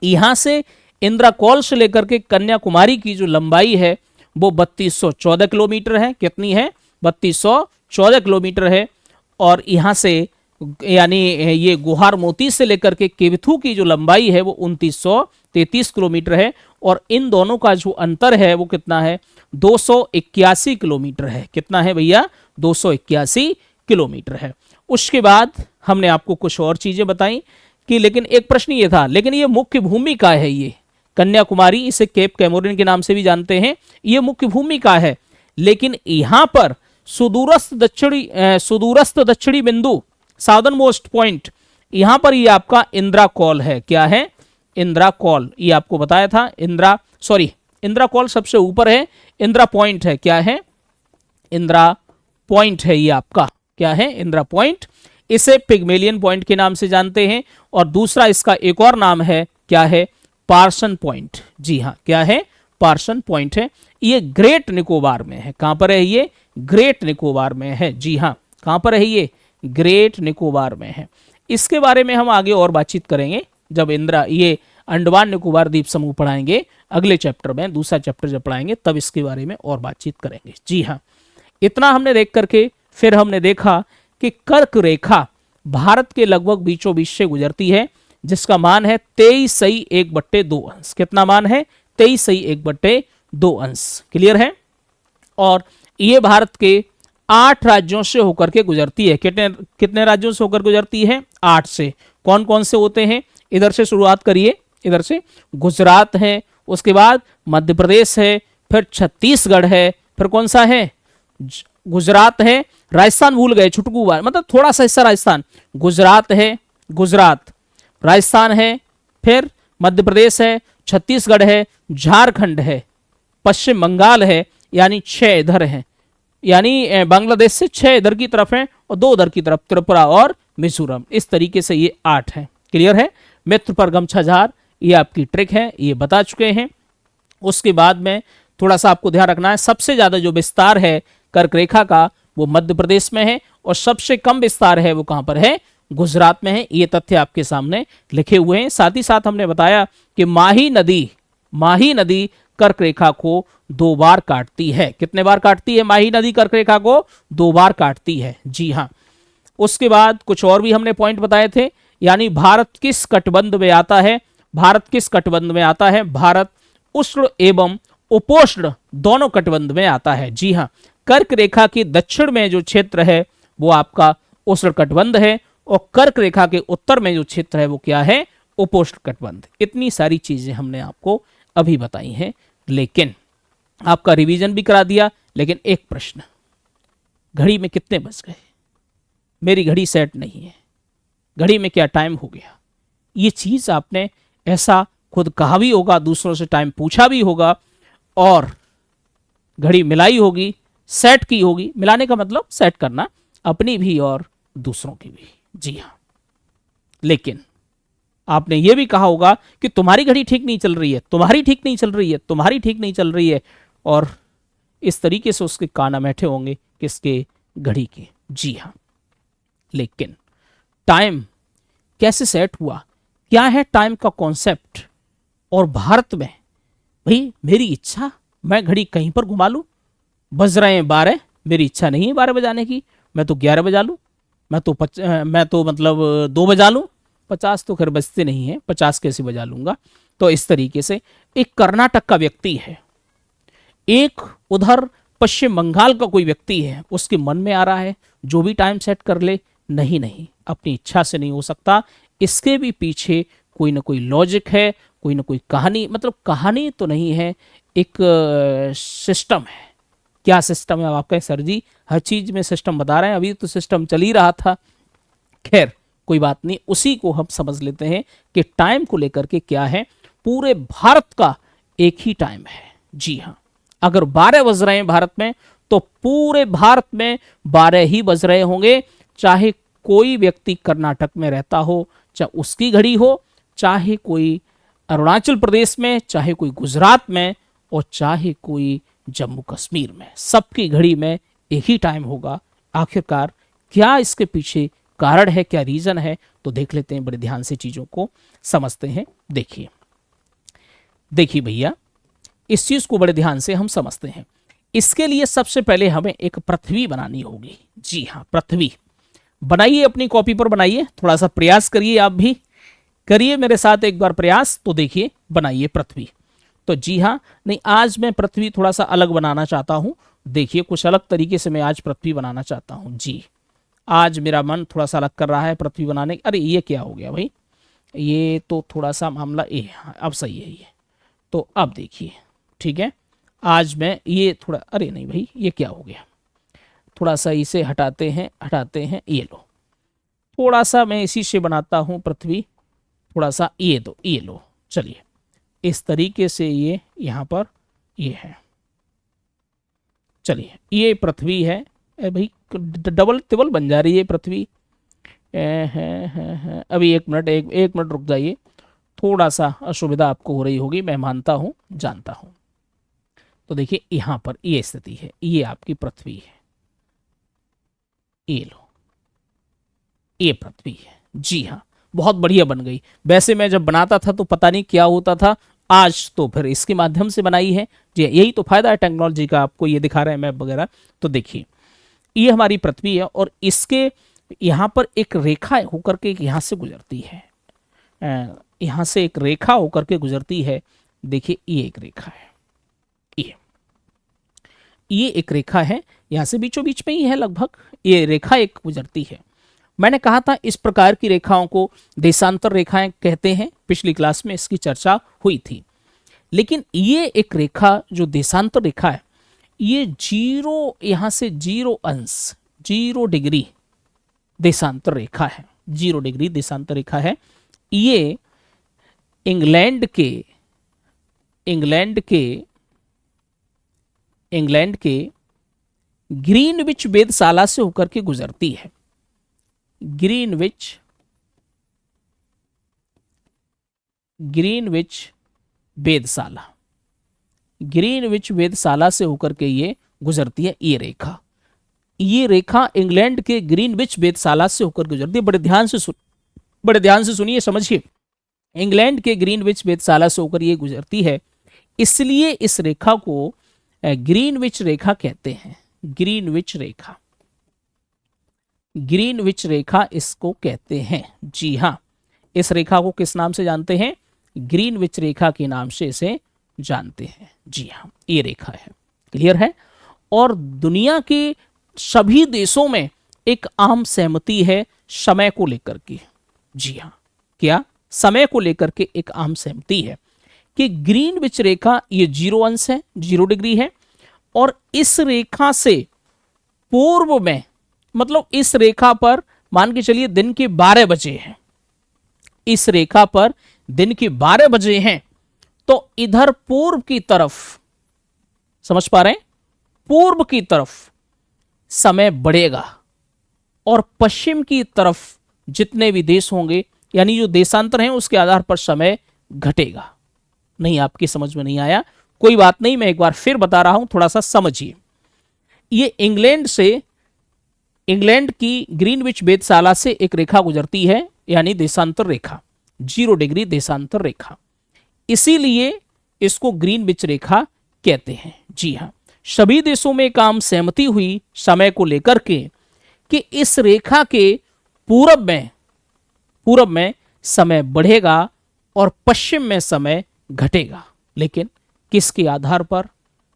यहां से इंद्राकौल से लेकर के कन्याकुमारी की जो लंबाई है वो 3214 किलोमीटर है। कितनी है? 3214 किलोमीटर है। और यहां से यानी ये गुहार मोती से लेकर के किबिथु की जो लंबाई है वो 2933 किलोमीटर है। और इन दोनों का जो अंतर है वो कितना है? 281 किलोमीटर है। कितना है भैया? 281 किलोमीटर है। उसके बाद हमने आपको कुछ और चीजें बताई कि, लेकिन एक प्रश्न ये था, लेकिन ये मुख्य भूमि का है, ये कन्याकुमारी, इसे केप कैमोरिन के नाम से भी जानते हैं, ये मुख्य भूमि का है। लेकिन यहां पर सुदूरस्थ दक्षिणी बिंदु, साउदर्न मोस्ट पॉइंट, यहां पर ये आपका इंद्राकौल है। क्या है? इंद्राकौल। ये आपको बताया था। इंद्राकौल सबसे ऊपर है, इंद्रा पॉइंट है। क्या है? इंद्रा पॉइंट है ये आपका। क्या है? इंद्रा पॉइंट। इसे पिग्मेलियन पॉइंट के नाम से जानते हैं। और दूसरा इसका एक और नाम है, क्या है? Person point. जी हाँ, क्या है? पार्सन पॉइंट है। ये ग्रेट निकोबार में है। कहां पर है ये? ग्रेट निकोबार में है। जी हाँ, कहां पर है ये? ग्रेट निकोबार में है। इसके बारे में हम आगे और बातचीत करेंगे जब ये अंडमान निकोबार द्वीप समूह पढ़ाएंगे अगले चैप्टर में, दूसरा चैप्टर जब पढ़ाएंगे तब इसके बारे में और बातचीत करेंगे। जी हाँ, इतना हमने देख करके फिर हमने देखा कि कर्क रेखा भारत के लगभग बीचों बीच से गुजरती है, जिसका मान है 23.1/2 अंश। कितना मान है? 23.1/2 अंश। क्लियर है? और ये भारत के 8 राज्यों से होकर के गुजरती है। कितने राज्यों से होकर गुजरती है? 8 से। कौन कौन से होते हैं? इधर से शुरुआत करिए, इधर से। गुजरात है, उसके बाद मध्य प्रदेश है, फिर छत्तीसगढ़ है, फिर कौन सा है? गुजरात है, राजस्थान भूल गए, छुटकू बार, मतलब थोड़ा सा हिस्सा राजस्थान। गुजरात है, गुजरात, राजस्थान है, फिर मध्य प्रदेश है, छत्तीसगढ़ है, झारखंड है, पश्चिम बंगाल है, यानी 6 इधर है, यानी बांग्लादेश से 6 इधर की तरफ है और 2 उधर की तरफ, त्रिपुरा और मिजोरम। इस तरीके से ये 8 है। क्लियर है? मित्र पर गमछा झार, ये आपकी ट्रिक है, ये बता चुके हैं। उसके बाद में थोड़ा सा आपको ध्यान रखना है, सबसे ज्यादा जो विस्तार है कर्क रेखा का वो मध्य प्रदेश में है, और सबसे कम विस्तार है वो कहां पर है? गुजरात में है। ये तथ्य आपके सामने लिखे हुए हैं। साथ ही साथ हमने बताया कि माही नदी कर्क रेखा को 2 बार काटती है। कितने बार काटती है माही नदी? कर्क रेखा को 2 बार काटती है। जी हाँ। उसके बाद कुछ और भी हमने पॉइंट बताए थे, यानी भारत किस कटिबंध में आता है? भारत किस कटिबंध में आता है? भारत उष्ण एवं उपोष्ण दोनों कटिबंध में आता है। जी हाँ, कर्क रेखा के दक्षिण में जो क्षेत्र है वो आपका उष्ण कटिबंध है, और कर्क रेखा के उत्तर में जो क्षेत्र है वो क्या है? उपोष्ण कटिबंध। इतनी सारी चीजें हमने आपको अभी बताई हैं, लेकिन आपका रिवीजन भी करा दिया। लेकिन एक प्रश्न, घड़ी में कितने बज गए? मेरी घड़ी सेट नहीं है, घड़ी में क्या टाइम हो गया? ये चीज आपने ऐसा खुद कहा भी होगा, दूसरों से टाइम पूछा भी होगा, और घड़ी मिलाई होगी, सेट की होगी। मिलाने का मतलब सेट करना, अपनी भी और दूसरों की भी। जी हाँ, लेकिन आपने ये भी कहा होगा कि तुम्हारी घड़ी ठीक नहीं चल रही है, तुम्हारी ठीक नहीं चल रही है, तुम्हारी ठीक नहीं चल रही है, और इस तरीके से उसके कान बैठे होंगे किसके? घड़ी के। जी हाँ, लेकिन टाइम कैसे सेट हुआ? क्या है टाइम का कॉन्सेप्ट? और भारत में भाई मेरी इच्छा, मैं घड़ी कहीं पर घुमा लूं, बज रहे हैं 12, मेरी इच्छा नहीं है 12 बजाने की, मैं तो 11 बजा लूं, मैं तो मतलब 2 बजा लूं, 50 तो खैर बजते नहीं है, 50 कैसे बजा लूंगा? तो इस तरीके से एक कर्नाटक का व्यक्ति है, एक उधर पश्चिम बंगाल का कोई व्यक्ति है, उसके मन में आ रहा है जो भी टाइम सेट कर ले। नहीं, अपनी इच्छा से नहीं हो सकता, इसके भी पीछे कोई ना कोई लॉजिक है, कोई ना कोई कहानी, मतलब कहानी तो नहीं है, एक सिस्टम है। क्या सिस्टम है? अब आप कहें सर जी हर चीज में सिस्टम बता रहे हैं, अभी तो सिस्टम चल ही रहा था। खैर कोई बात नहीं, उसी को हम समझ लेते हैं कि टाइम को लेकर के क्या है। पूरे भारत का एक ही टाइम है। जी हाँ, अगर 12 बज रहे हैं भारत में, तो पूरे भारत में 12 ही बज रहे होंगे, चाहे कोई व्यक्ति कर्नाटक में रहता हो, चाहे उसकी घड़ी हो, चाहे कोई अरुणाचल प्रदेश में, चाहे कोई गुजरात में, और चाहे कोई जम्मू कश्मीर में, सबकी घड़ी में एक ही टाइम होगा। आखिरकार क्या इसके पीछे कारण है, क्या रीजन है, तो देख लेते हैं, बड़े ध्यान से चीजों को समझते हैं। देखिए देखिए भैया, इस चीज को बड़े ध्यान से हम समझते हैं। इसके लिए सबसे पहले हमें एक पृथ्वी बनानी होगी। जी हाँ, पृथ्वी बनाइए, अपनी कॉपी पर बनाइए, थोड़ा सा प्रयास करिए, आप भी करिए मेरे साथ एक बार प्रयास। तो देखिए, बनाइए पृथ्वी। तो जी हाँ, नहीं, आज मैं पृथ्वी थोड़ा सा अलग बनाना चाहता हूं। देखिए, कुछ अलग तरीके से मैं आज पृथ्वी बनाना चाहता हूं। जी, आज मेरा मन थोड़ा सा अलग कर रहा है पृथ्वी बनाने। अरे ये क्या हो गया भाई, ये तो थोड़ा सा मामला ये, हाँ, अब सही है ये। तो अब देखिए, ठीक है, आज मैं ये थोड़ा, अरे नहीं भाई, ये क्या हो गया, थोड़ा सा इसे हटाते हैं, ये लो, थोड़ा सा मैं इसी से बनाता हूँ पृथ्वी, थोड़ा सा ये दो, ये लो, चलिए इस तरीके से ये यहाँ पर ये है। चलिए, ये पृथ्वी है। भाई डबल टिबल बन जा रही है पृथ्वी। अभी एक मिनट रुक जाइए, थोड़ा सा असुविधा आपको हो रही होगी, मैं मानता हूँ, जानता हूँ। तो देखिए, यहाँ पर ये स्थिति है, ये आपकी पृथ्वी है, ये लो, ये पृथ्वी है। जी हाँ, बहुत बढ़िया बन गई। वैसे मैं जब बनाता था तो पता नहीं क्या होता था, आज तो फिर इसके माध्यम से बनाई है। जी, यही तो फायदा है टेक्नोलॉजी का, आपको ये दिखा रहे हैं मैप वगैरह। तो देखिए, ये हमारी पृथ्वी है, और इसके यहाँ पर एक रेखा होकर के यहाँ से गुजरती है, यहाँ से एक रेखा होकर के गुजरती है। देखिए, ये एक रेखा है, ये एक रेखा है, यहाँ से बीचों बीच में ही है लगभग, ये रेखा एक गुजरती है। मैंने कहा था इस प्रकार की रेखाओं को देशांतर रेखाएं कहते हैं, पिछली क्लास में इसकी चर्चा हुई थी। लेकिन ये एक रेखा जो देशांतर रेखा है, ये जीरो, यहाँ से 0 अंश 0 डिग्री देशांतर रेखा है, 0 डिग्री देशांतर रेखा है। ये इंग्लैंड के ग्रीनविच वेधशाला से होकर के गुजरती है। ग्रीनविच वेधशाला से होकर के ये गुजरती है। ये रेखा इंग्लैंड के ग्रीनविच वेधशाला से होकर गुजरती है। बड़े ध्यान से सुनिए, समझिए। इंग्लैंड के ग्रीनविच वेधशाला से होकर ये गुजरती है, इसलिए इस रेखा को ग्रीनविच रेखा कहते हैं। ग्रीनविच रेखा इसको कहते हैं। जी हाँ, इस रेखा को किस नाम से जानते हैं? ग्रीनविच रेखा के नाम से इसे जानते हैं। जी हाँ, ये रेखा है, क्लियर है। और दुनिया के सभी देशों में एक आम सहमति है समय को लेकर के। जी हाँ, क्या? समय को लेकर के एक आम सहमति है कि ग्रीनविच रेखा ये 0 अंश है, 0 डिग्री है, और इस रेखा से पूर्व में, मतलब इस रेखा पर मान के चलिए दिन के 12 बजे हैं, इस रेखा पर दिन के 12 बजे हैं, तो इधर पूर्व की तरफ, समझ पा रहे हैं, पूर्व की तरफ समय बढ़ेगा, और पश्चिम की तरफ जितने भी देश होंगे, यानी जो देशांतर हैं, उसके आधार पर समय घटेगा। नहीं, आपकी समझ में नहीं आया, कोई बात नहीं, मैं एक बार फिर बता रहा हूं, थोड़ा सा समझिए। ये इंग्लैंड की ग्रीनविच वेधशाला से एक रेखा गुजरती है, यानी देशांतर रेखा, 0 डिग्री देशांतर रेखा, इसीलिए इसको ग्रीनविच रेखा कहते हैं। जी हाँ, सभी देशों में एक आम सहमति हुई समय को लेकर के कि इस रेखा के पूरब में समय बढ़ेगा और पश्चिम में समय घटेगा। लेकिन किसके आधार पर?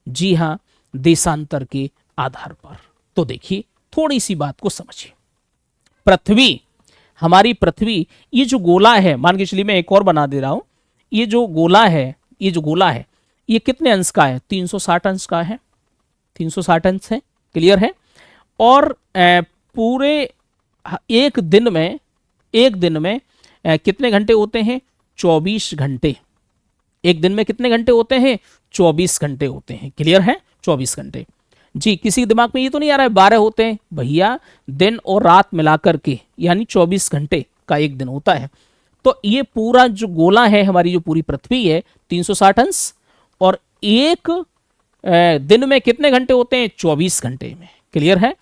जी हां, देशांतर के आधार पर। तो देखिए, थोड़ी सी बात को समझिए। पृथ्वी, हमारी पृथ्वी, ये जो गोला है, मान के चलिए मैं एक और बना दे रहा हूं, ये जो गोला है, ये कितने अंश का है? 360 अंश का है, 360 अंश है, क्लियर है। और पूरे एक दिन में कितने घंटे होते हैं? 24 घंटे। एक दिन में कितने घंटे होते हैं? 24 घंटे होते हैं, क्लियर है, 24 घंटे। जी, किसी के दिमाग में ये तो नहीं आ रहा है 12 होते हैं? भैया, दिन और रात मिलाकर के यानी 24 घंटे का एक दिन होता है। तो ये पूरा जो गोला है, हमारी जो पूरी पृथ्वी है, 360 अंश, और एक दिन में कितने घंटे होते हैं? 24 घंटे में। क्लियर है?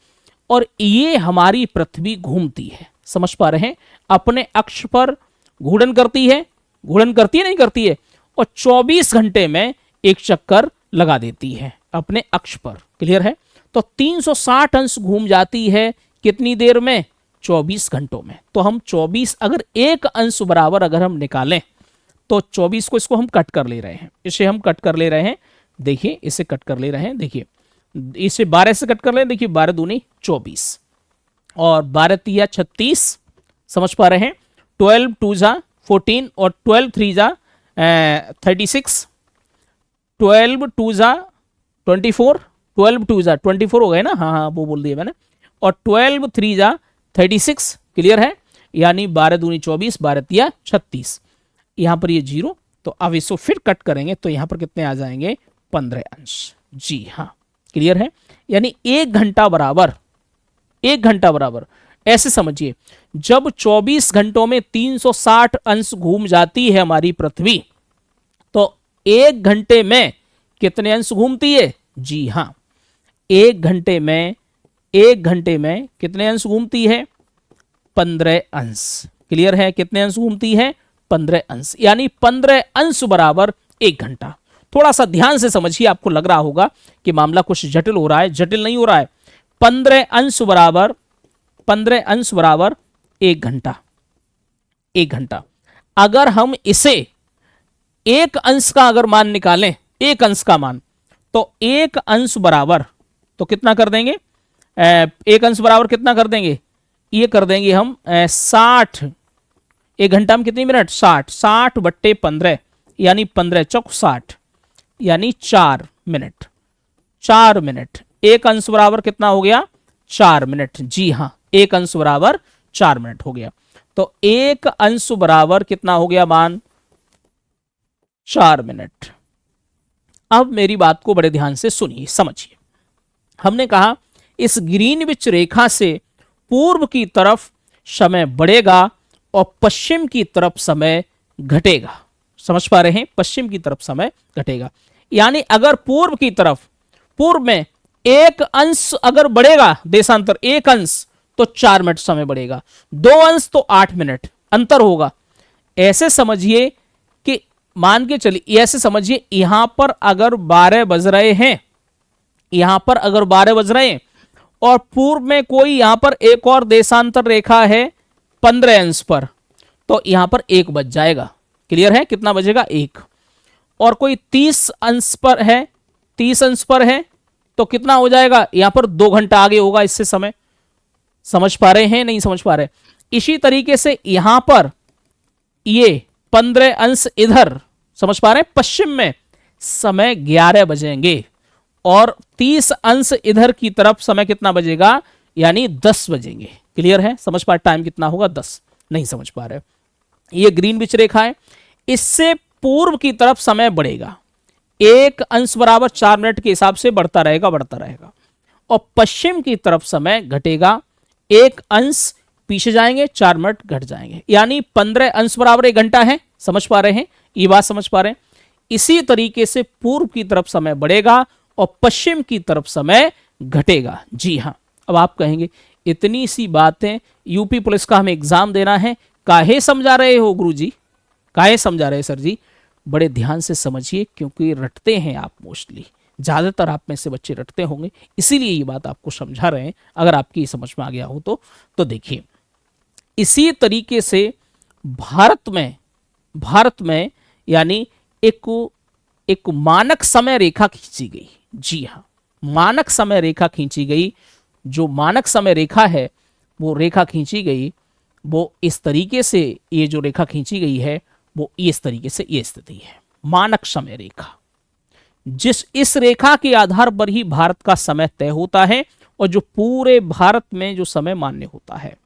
और ये हमारी पृथ्वी घूमती है, समझ पा रहे हैं? अपने अक्ष पर घूर्णन करती है, नहीं करती है, और 24 घंटे में एक चक्कर लगा देती है अपने अक्ष पर। क्लियर है? तो 360 अंश घूम जाती है कितनी देर में? 24 घंटों में। तो हम 24, अगर एक अंश बराबर अगर हम निकालें तो 24 को, इसको हम कट कर ले रहे हैं, इसे हम कट कर ले रहे हैं। देखिए, इसे कट कर ले रहे हैं, देखिए इसे 12 से कट कर ले, देखिए 12 दूनी 24 और 12 तिया 36, समझ पा रहे हैं? 12 2 जा 14 और 12 3 जा 36, 12 2 जा 24, 12 2 जा 24 हो गए ना, हाँ वो बोल दिया मैंने, और 12 3 जा 36। क्लियर है? यानी 12 दूनी 24, 12 तिया 36, यहां पर ये 0, तो अब इसको फिर कट करेंगे तो यहां पर कितने आ जाएंगे? 15 अंश। जी हाँ, क्लियर है? यानी 1 घंटा बराबर, 1 घंटा बराबर, ऐसे समझिए, जब 24 घंटों में 360 अंश घूम जाती है हमारी पृथ्वी, तो 1 घंटे में कितने अंश घूमती है? जी हाँ, 1 घंटे में कितने अंश घूमती है? 15 अंश। क्लियर है? कितने अंश घूमती है? 15 अंश। यानी 15 अंश बराबर 1 घंटा। थोड़ा सा ध्यान से समझिए, आपको लग रहा होगा कि मामला कुछ जटिल हो रहा है, जटिल नहीं हो रहा है। 15 अंश बराबर 1 घंटा। 1 घंटा। अगर हम इसे एक अंश का अगर मान निकालें, एक अंश का मान, तो एक अंश बराबर, तो कितना कर देंगे? एक अंश बराबर कितना कर देंगे? ये कर देंगे हम 60। 1 घंटा में कितनी मिनट? 60। 60 बट्टे 15, यानी 15 चौक 60, यानी 4 मिनट। 4 मिनट। एक अंश बराबर कितना हो गया? 4 मिनट। जी हाँ, एक अंश बराबर 4 मिनट हो गया। तो एक अंश बराबर कितना हो गया मान? 4 मिनट। अब मेरी बात को बड़े ध्यान से सुनिए, समझिए। हमने कहा इस ग्रीनविच रेखा से पूर्व की तरफ समय बढ़ेगा और पश्चिम की तरफ समय घटेगा। समझ पा रहे हैं? पश्चिम की तरफ समय घटेगा। यानी अगर पूर्व में एक अंश अगर बढ़ेगा, देशांतर एक अंश, तो 4 मिनट समय बढ़ेगा। 2 अंश तो 8 मिनट अंतर होगा। ऐसे समझिए कि, मान के चलिए, ऐसे समझिए, यहां पर अगर 12 बज रहे हैं, यहां पर अगर 12 बज रहे हैं, और पूर्व में कोई यहां पर एक और देशांतर रेखा है 15 अंश पर, तो यहां पर 1 बज जाएगा। क्लियर है? कितना बजेगा? 1। और कोई 30 अंश पर है, 30 अंश पर है, तो कितना हो जाएगा? यहां पर 2 घंटा आगे होगा इससे समय। समझ पा रहे हैं? नहीं समझ पा रहे? इसी तरीके से यहां पर ये 15 अंश इधर, समझ पा रहे हैं, पश्चिम में समय 11 बजेंगे, और 30 अंश इधर की तरफ समय कितना बजेगा? यानी 10 बजेंगे। क्लियर है? समझ पा, टाइम कितना होगा? 10। नहीं समझ पा रहे? ये ग्रीनविच रेखा है, इससे पूर्व की तरफ समय बढ़ेगा, एक अंश बराबर 4 मिनट के हिसाब से बढ़ता रहेगा, और पश्चिम की तरफ समय घटेगा, एक अंश पीछे जाएंगे, 4 मिनट घट जाएंगे। यानी 15 अंश बराबर 1 घंटा है। समझ पा रहे हैं? ये बात समझ पा रहे हैं? इसी तरीके से पूर्व की तरफ समय बढ़ेगा और पश्चिम की तरफ समय घटेगा। जी हाँ। अब आप कहेंगे इतनी सी बातें, यूपी पुलिस का हमें एग्जाम देना है, काहे समझा रहे हो गुरुजी? काहे समझा रहे सर जी? बड़े ध्यान से समझिए, क्योंकि रटते हैं आप, मोस्टली ज्यादातर आप में से बच्चे रटते होंगे, इसीलिए ये बात आपको समझा रहे हैं। अगर आपकी समझ में आ गया हो तो देखिए, इसी तरीके से भारत में यानी एक मानक समय रेखा खींची गई। जी हाँ, मानक समय रेखा खींची गई। जो मानक समय रेखा है, वो रेखा खींची गई, वो इस तरीके से, ये जो रेखा खींची गई है वो इस तरीके से, ये स्थिति है मानक समय रेखा। इस रेखा के आधार पर ही भारत का समय तय होता है, और जो पूरे भारत में जो समय मान्य होता है,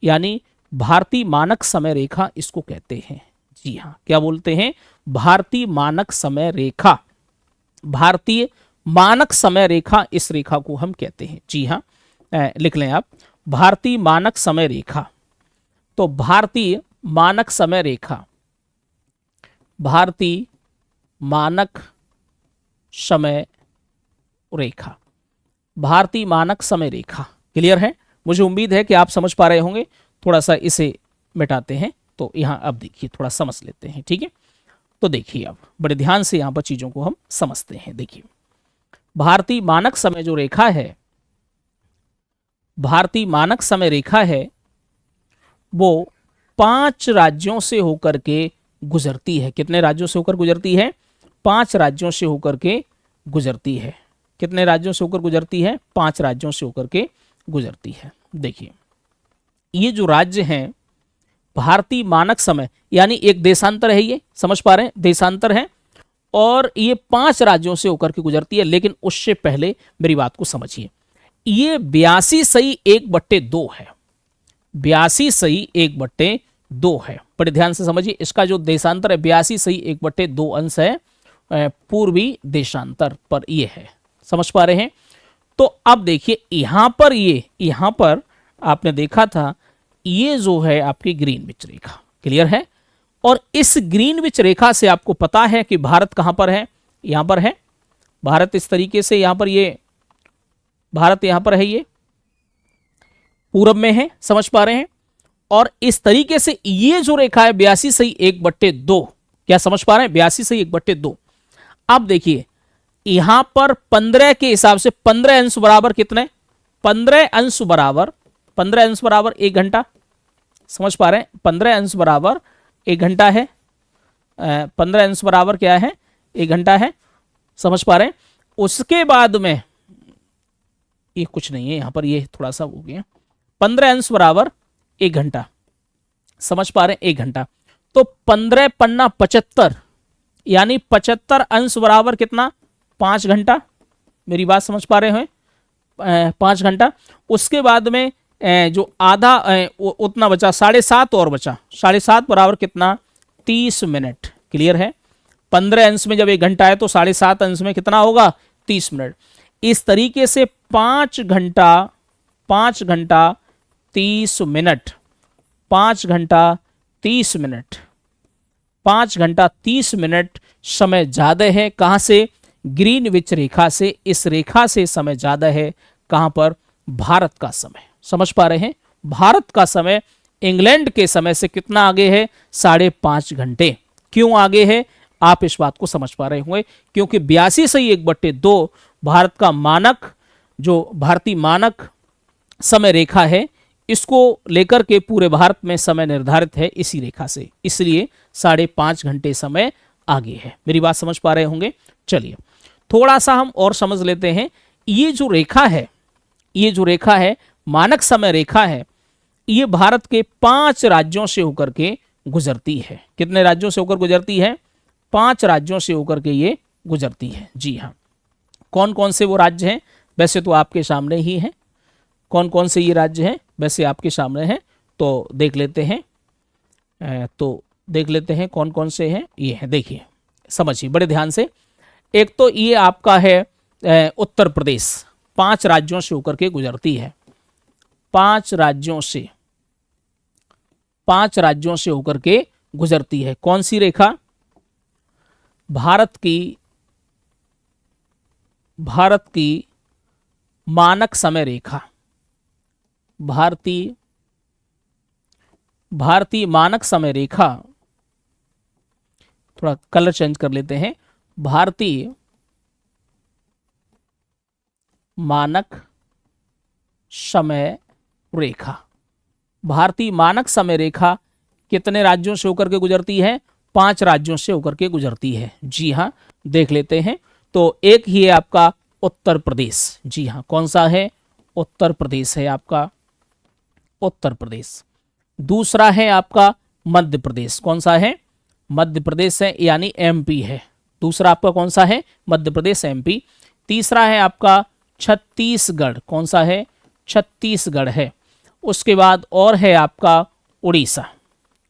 यानी भारतीय मानक समय रेखा इसको कहते हैं। जी हाँ, क्या बोलते हैं? भारतीय मानक समय रेखा। भारतीय मानक समय रेखा, इस रेखा को हम कहते हैं। जी हाँ, लिख लें आप, भारतीय मानक समय रेखा। तो भारतीय मानक समय रेखा, भारतीय मानक समय रेखा, भारतीय मानक समय रेखा। क्लियर है? मुझे उम्मीद है कि आप समझ पा रहे होंगे। थोड़ा सा इसे मिटाते हैं तो यहाँ अब देखिए थोड़ा समझ लेते हैं। ठीक है, तो देखिए अब बड़े ध्यान से यहाँ पर चीजों को हम समझते हैं। देखिए भारतीय मानक समय जो रेखा है, भारतीय मानक समय रेखा है, वो 5 राज्यों से होकर के गुजरती है। कितने राज्यों से होकर गुजरती है? 5 राज्यों से होकर के गुजरती है। कितने राज्यों से होकर गुजरती है? 5 राज्यों से होकर के गुजरती है। देखिए ये जो राज्य हैं भारतीय मानक समय, यानी एक देशांतर है, ये समझ पा रहे हैं, देशांतर है, और ये 5 राज्यों से होकर के गुजरती है। लेकिन उससे पहले मेरी बात को समझिए, ये 82/1/2 है। 82/1/2 है। बड़े ध्यान से समझिए, इसका जो देशांतर है 82/1/2 अंश है पूर्वी देशांतर पर ये है। समझ पा रहे हैं? तो अब देखिए यहां पर, यहां पर आपने देखा था ये जो है आपकी ग्रीनविच रेखा। क्लियर है? और इस ग्रीनविच रेखा से आपको पता है कि भारत कहां पर है? यहां पर है भारत। इस तरीके से यहां पर ये भारत यहां पर है, ये पूरब में है। समझ पा रहे हैं? और इस तरीके से ये जो रेखा है 82/1/2, क्या समझ पा रहे हैं? 82/1/2। अब देखिए यहां पर 15 के हिसाब से 15 अंश बराबर कितने? 15 अंश बराबर 1 घंटा। समझ पा रहे हैं? 15 अंश बराबर 1 घंटा है। 15 अंश बराबर क्या है? 1 घंटा है। समझ पा रहे हैं? उसके बाद में ये कुछ नहीं है, यहां पर ये थोड़ा सा हो गया। 15 अंश बराबर 1 घंटा। समझ पा रहे हैं? 1 घंटा। तो 15 पन्ना 75, यानी 75 अंश बराबर कितना? 5 घंटा। मेरी बात समझ पा रहे हैं? 5 घंटा। उसके बाद में जो आधा उतना बचा, 7.5 और बचा। 7.5 बराबर कितना? 30 मिनट। क्लियर है? 15 अंश में जब 1 घंटा है तो 7.5 अंश में कितना होगा? 30 मिनट। इस तरीके से 5 घंटा 30 मिनट, 5 घंटा 30 मिनट, 5 घंटा 30 मिनट समय ज्यादा है। कहां से? ग्रीनविच रेखा से। इस रेखा से समय ज्यादा है। कहां पर? भारत का समय। समझ पा रहे हैं? भारत का समय इंग्लैंड के समय से कितना आगे है? 5.5 घंटे। क्यों आगे है? आप इस बात को समझ पा रहे होंगे, क्योंकि 82/1/2 भारत का मानक, जो भारतीय मानक समय रेखा है, इसको लेकर के पूरे भारत में समय निर्धारित है इसी रेखा से, इसलिए 5.5 घंटे समय आगे है। मेरी बात समझ पा रहे होंगे? चलिए थोड़ा सा हम और समझ लेते हैं। ये जो रेखा है, ये जो रेखा है मानक समय रेखा है, ये भारत के 5 राज्यों से होकर के गुजरती है। कितने राज्यों से होकर गुजरती है? 5 राज्यों से होकर के ये गुजरती है। जी हाँ। कौन कौन से वो राज्य हैं? वैसे तो आपके सामने ही हैं। कौन कौन से ये राज्य हैं? वैसे आपके सामने हैं, तो देख लेते हैं। कौन कौन से हैं। ये हैं, देखिए समझिए बड़े ध्यान से। एक तो ये आपका है उत्तर प्रदेश, 5 राज्यों से होकर के गुजरती है। 5 राज्यों से होकर के गुजरती है। कौन सी रेखा? भारत की मानक समय रेखा। भारतीय मानक समय रेखा। थोड़ा कलर चेंज कर लेते हैं। भारतीय मानक समय रेखा। भारतीय मानक समय रेखा कितने राज्यों से होकर के गुजरती है? 5 राज्यों से होकर के गुजरती है। जी हाँ, देख लेते हैं। तो एक ही है आपका उत्तर प्रदेश। जी हाँ, कौन सा है? उत्तर प्रदेश है आपका, उत्तर प्रदेश। दूसरा है आपका मध्य प्रदेश। कौन सा है? मध्य प्रदेश है, यानी एमपी है। दूसरा आपका कौन सा है? मध्य प्रदेश, एमपी। तीसरा है आपका छत्तीसगढ़। कौन सा है? छत्तीसगढ़ है। उसके बाद और है आपका उड़ीसा।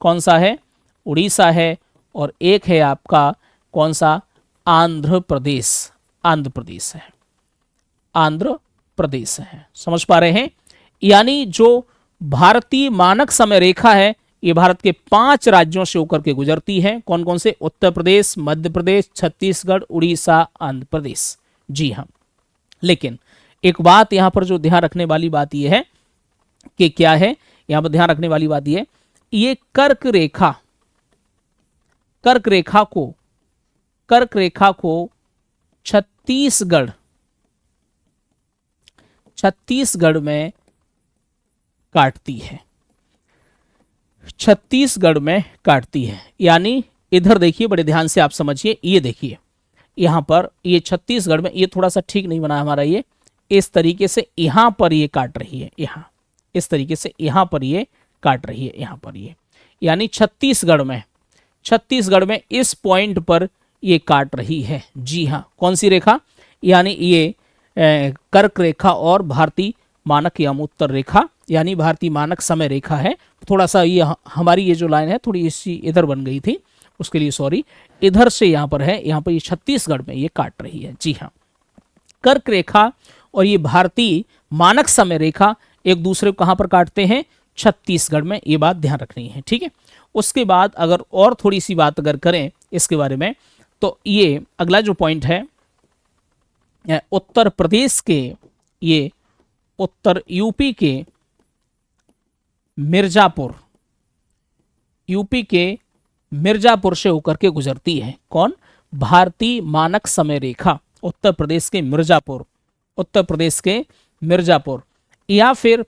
कौन सा है? उड़ीसा है। और एक है आपका कौन सा? आंध्र प्रदेश। आंध्र प्रदेश है, आंध्र प्रदेश है। समझ पा रहे हैं? यानी जो भारतीय मानक समय रेखा है, ये भारत के 5 राज्यों से होकर के गुजरती है। कौन कौन से? उत्तर प्रदेश, मध्य प्रदेश, छत्तीसगढ़, उड़ीसा, आंध्र प्रदेश। जी हाँ। लेकिन एक बात यहां पर जो ध्यान रखने वाली बात यह है कि क्या है, यहां पर ध्यान रखने वाली बात यह है, ये कर्क रेखा को छत्तीसगढ़ में काटती है। यानी इधर देखिए, बड़े ध्यान से आप समझिए, ये देखिए यहां पर ये छत्तीसगढ़ में, ये थोड़ा सा ठीक नहीं बना हमारा, ये इस तरीके से यहां पर ये काट रही है, यहां इस तरीके से यहां पर ये काट रही है, यहां पर ये, यानी छत्तीसगढ़ में इस पॉइंट पर ये काट रही है। जी हाँ। कौन सी रेखा? यानी ये कर्क रेखा और भारतीय मानक यामोत्तर रेखा, यानी भारतीय मानक समय रेखा है। थोड़ा सा ये हमारी ये जो लाइन है थोड़ी इसी इधर बन गई थी, उसके लिए सॉरी। इधर से यहाँ पर है, यहाँ पर ये छत्तीसगढ़ में ये काट रही है। जी हाँ। कर्क रेखा और ये भारतीय मानक समय रेखा एक दूसरे को कहाँ पर काटते हैं? छत्तीसगढ़ में। ये बात ध्यान रखनी है, ठीक है। उसके बाद अगर और थोड़ी सी बात अगर करें इसके बारे में, तो ये अगला जो पॉइंट है, उत्तर प्रदेश के, ये उत्तर यूपी के मिर्जापुर से होकर के गुजरती है। कौन? भारतीय मानक समय रेखा, उत्तर प्रदेश के मिर्जापुर, या फिर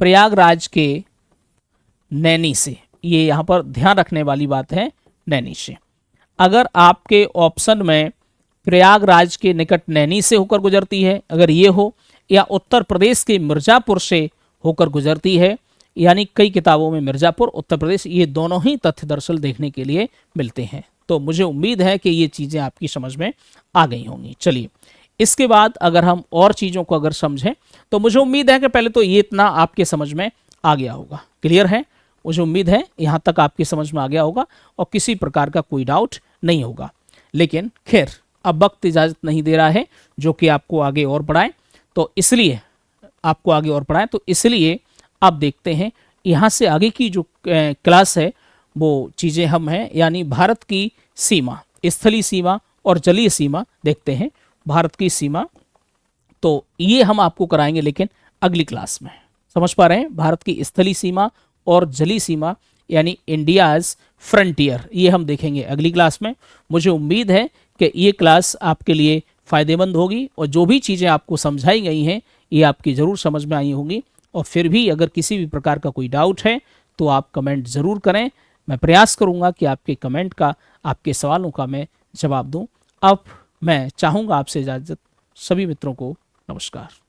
प्रयागराज के नैनी से। ये यहां पर ध्यान रखने वाली बात है, नैनी से। अगर आपके ऑप्शन में प्रयागराज के निकट नैनी से होकर गुजरती है, अगर ये हो, या उत्तर प्रदेश के मिर्जापुर से होकर गुजरती है, यानी कई किताबों में मिर्जापुर, उत्तर प्रदेश, ये दोनों ही तथ्य दरअसल देखने के लिए मिलते हैं। तो मुझे उम्मीद है कि ये चीज़ें आपकी समझ में आ गई होंगी। चलिए, इसके बाद अगर हम और चीज़ों को अगर समझें, तो मुझे उम्मीद है कि पहले तो ये इतना आपके समझ में आ गया होगा। क्लियर है? मुझे उम्मीद है यहाँ तक आपकी समझ में आ गया होगा और किसी प्रकार का कोई डाउट नहीं होगा। लेकिन खैर, अब वक्त इजाज़त नहीं दे रहा है जो कि आपको आगे और बढ़ाए, तो इसलिए आप देखते हैं यहाँ से आगे की जो क्लास है वो चीज़ें हम हैं, यानी भारत की सीमा, स्थलीय सीमा और जलीय सीमा देखते हैं। भारत की सीमा तो ये हम आपको कराएंगे, लेकिन अगली क्लास में। समझ पा रहे हैं? भारत की स्थलीय सीमा और जलीय सीमा, यानी इंडियाज फ्रंटियर, ये हम देखेंगे अगली क्लास में। मुझे उम्मीद है कि ये क्लास आपके लिए फ़ायदेमंद होगी और जो भी चीज़ें आपको समझाई गई हैं ये आपकी ज़रूर समझ में आई होंगी। और फिर भी अगर किसी भी प्रकार का कोई डाउट है तो आप कमेंट ज़रूर करें। मैं प्रयास करूंगा कि आपके कमेंट का, आपके सवालों का मैं जवाब दूं। अब मैं चाहूँगा आपसे इजाज़त। सभी मित्रों को नमस्कार।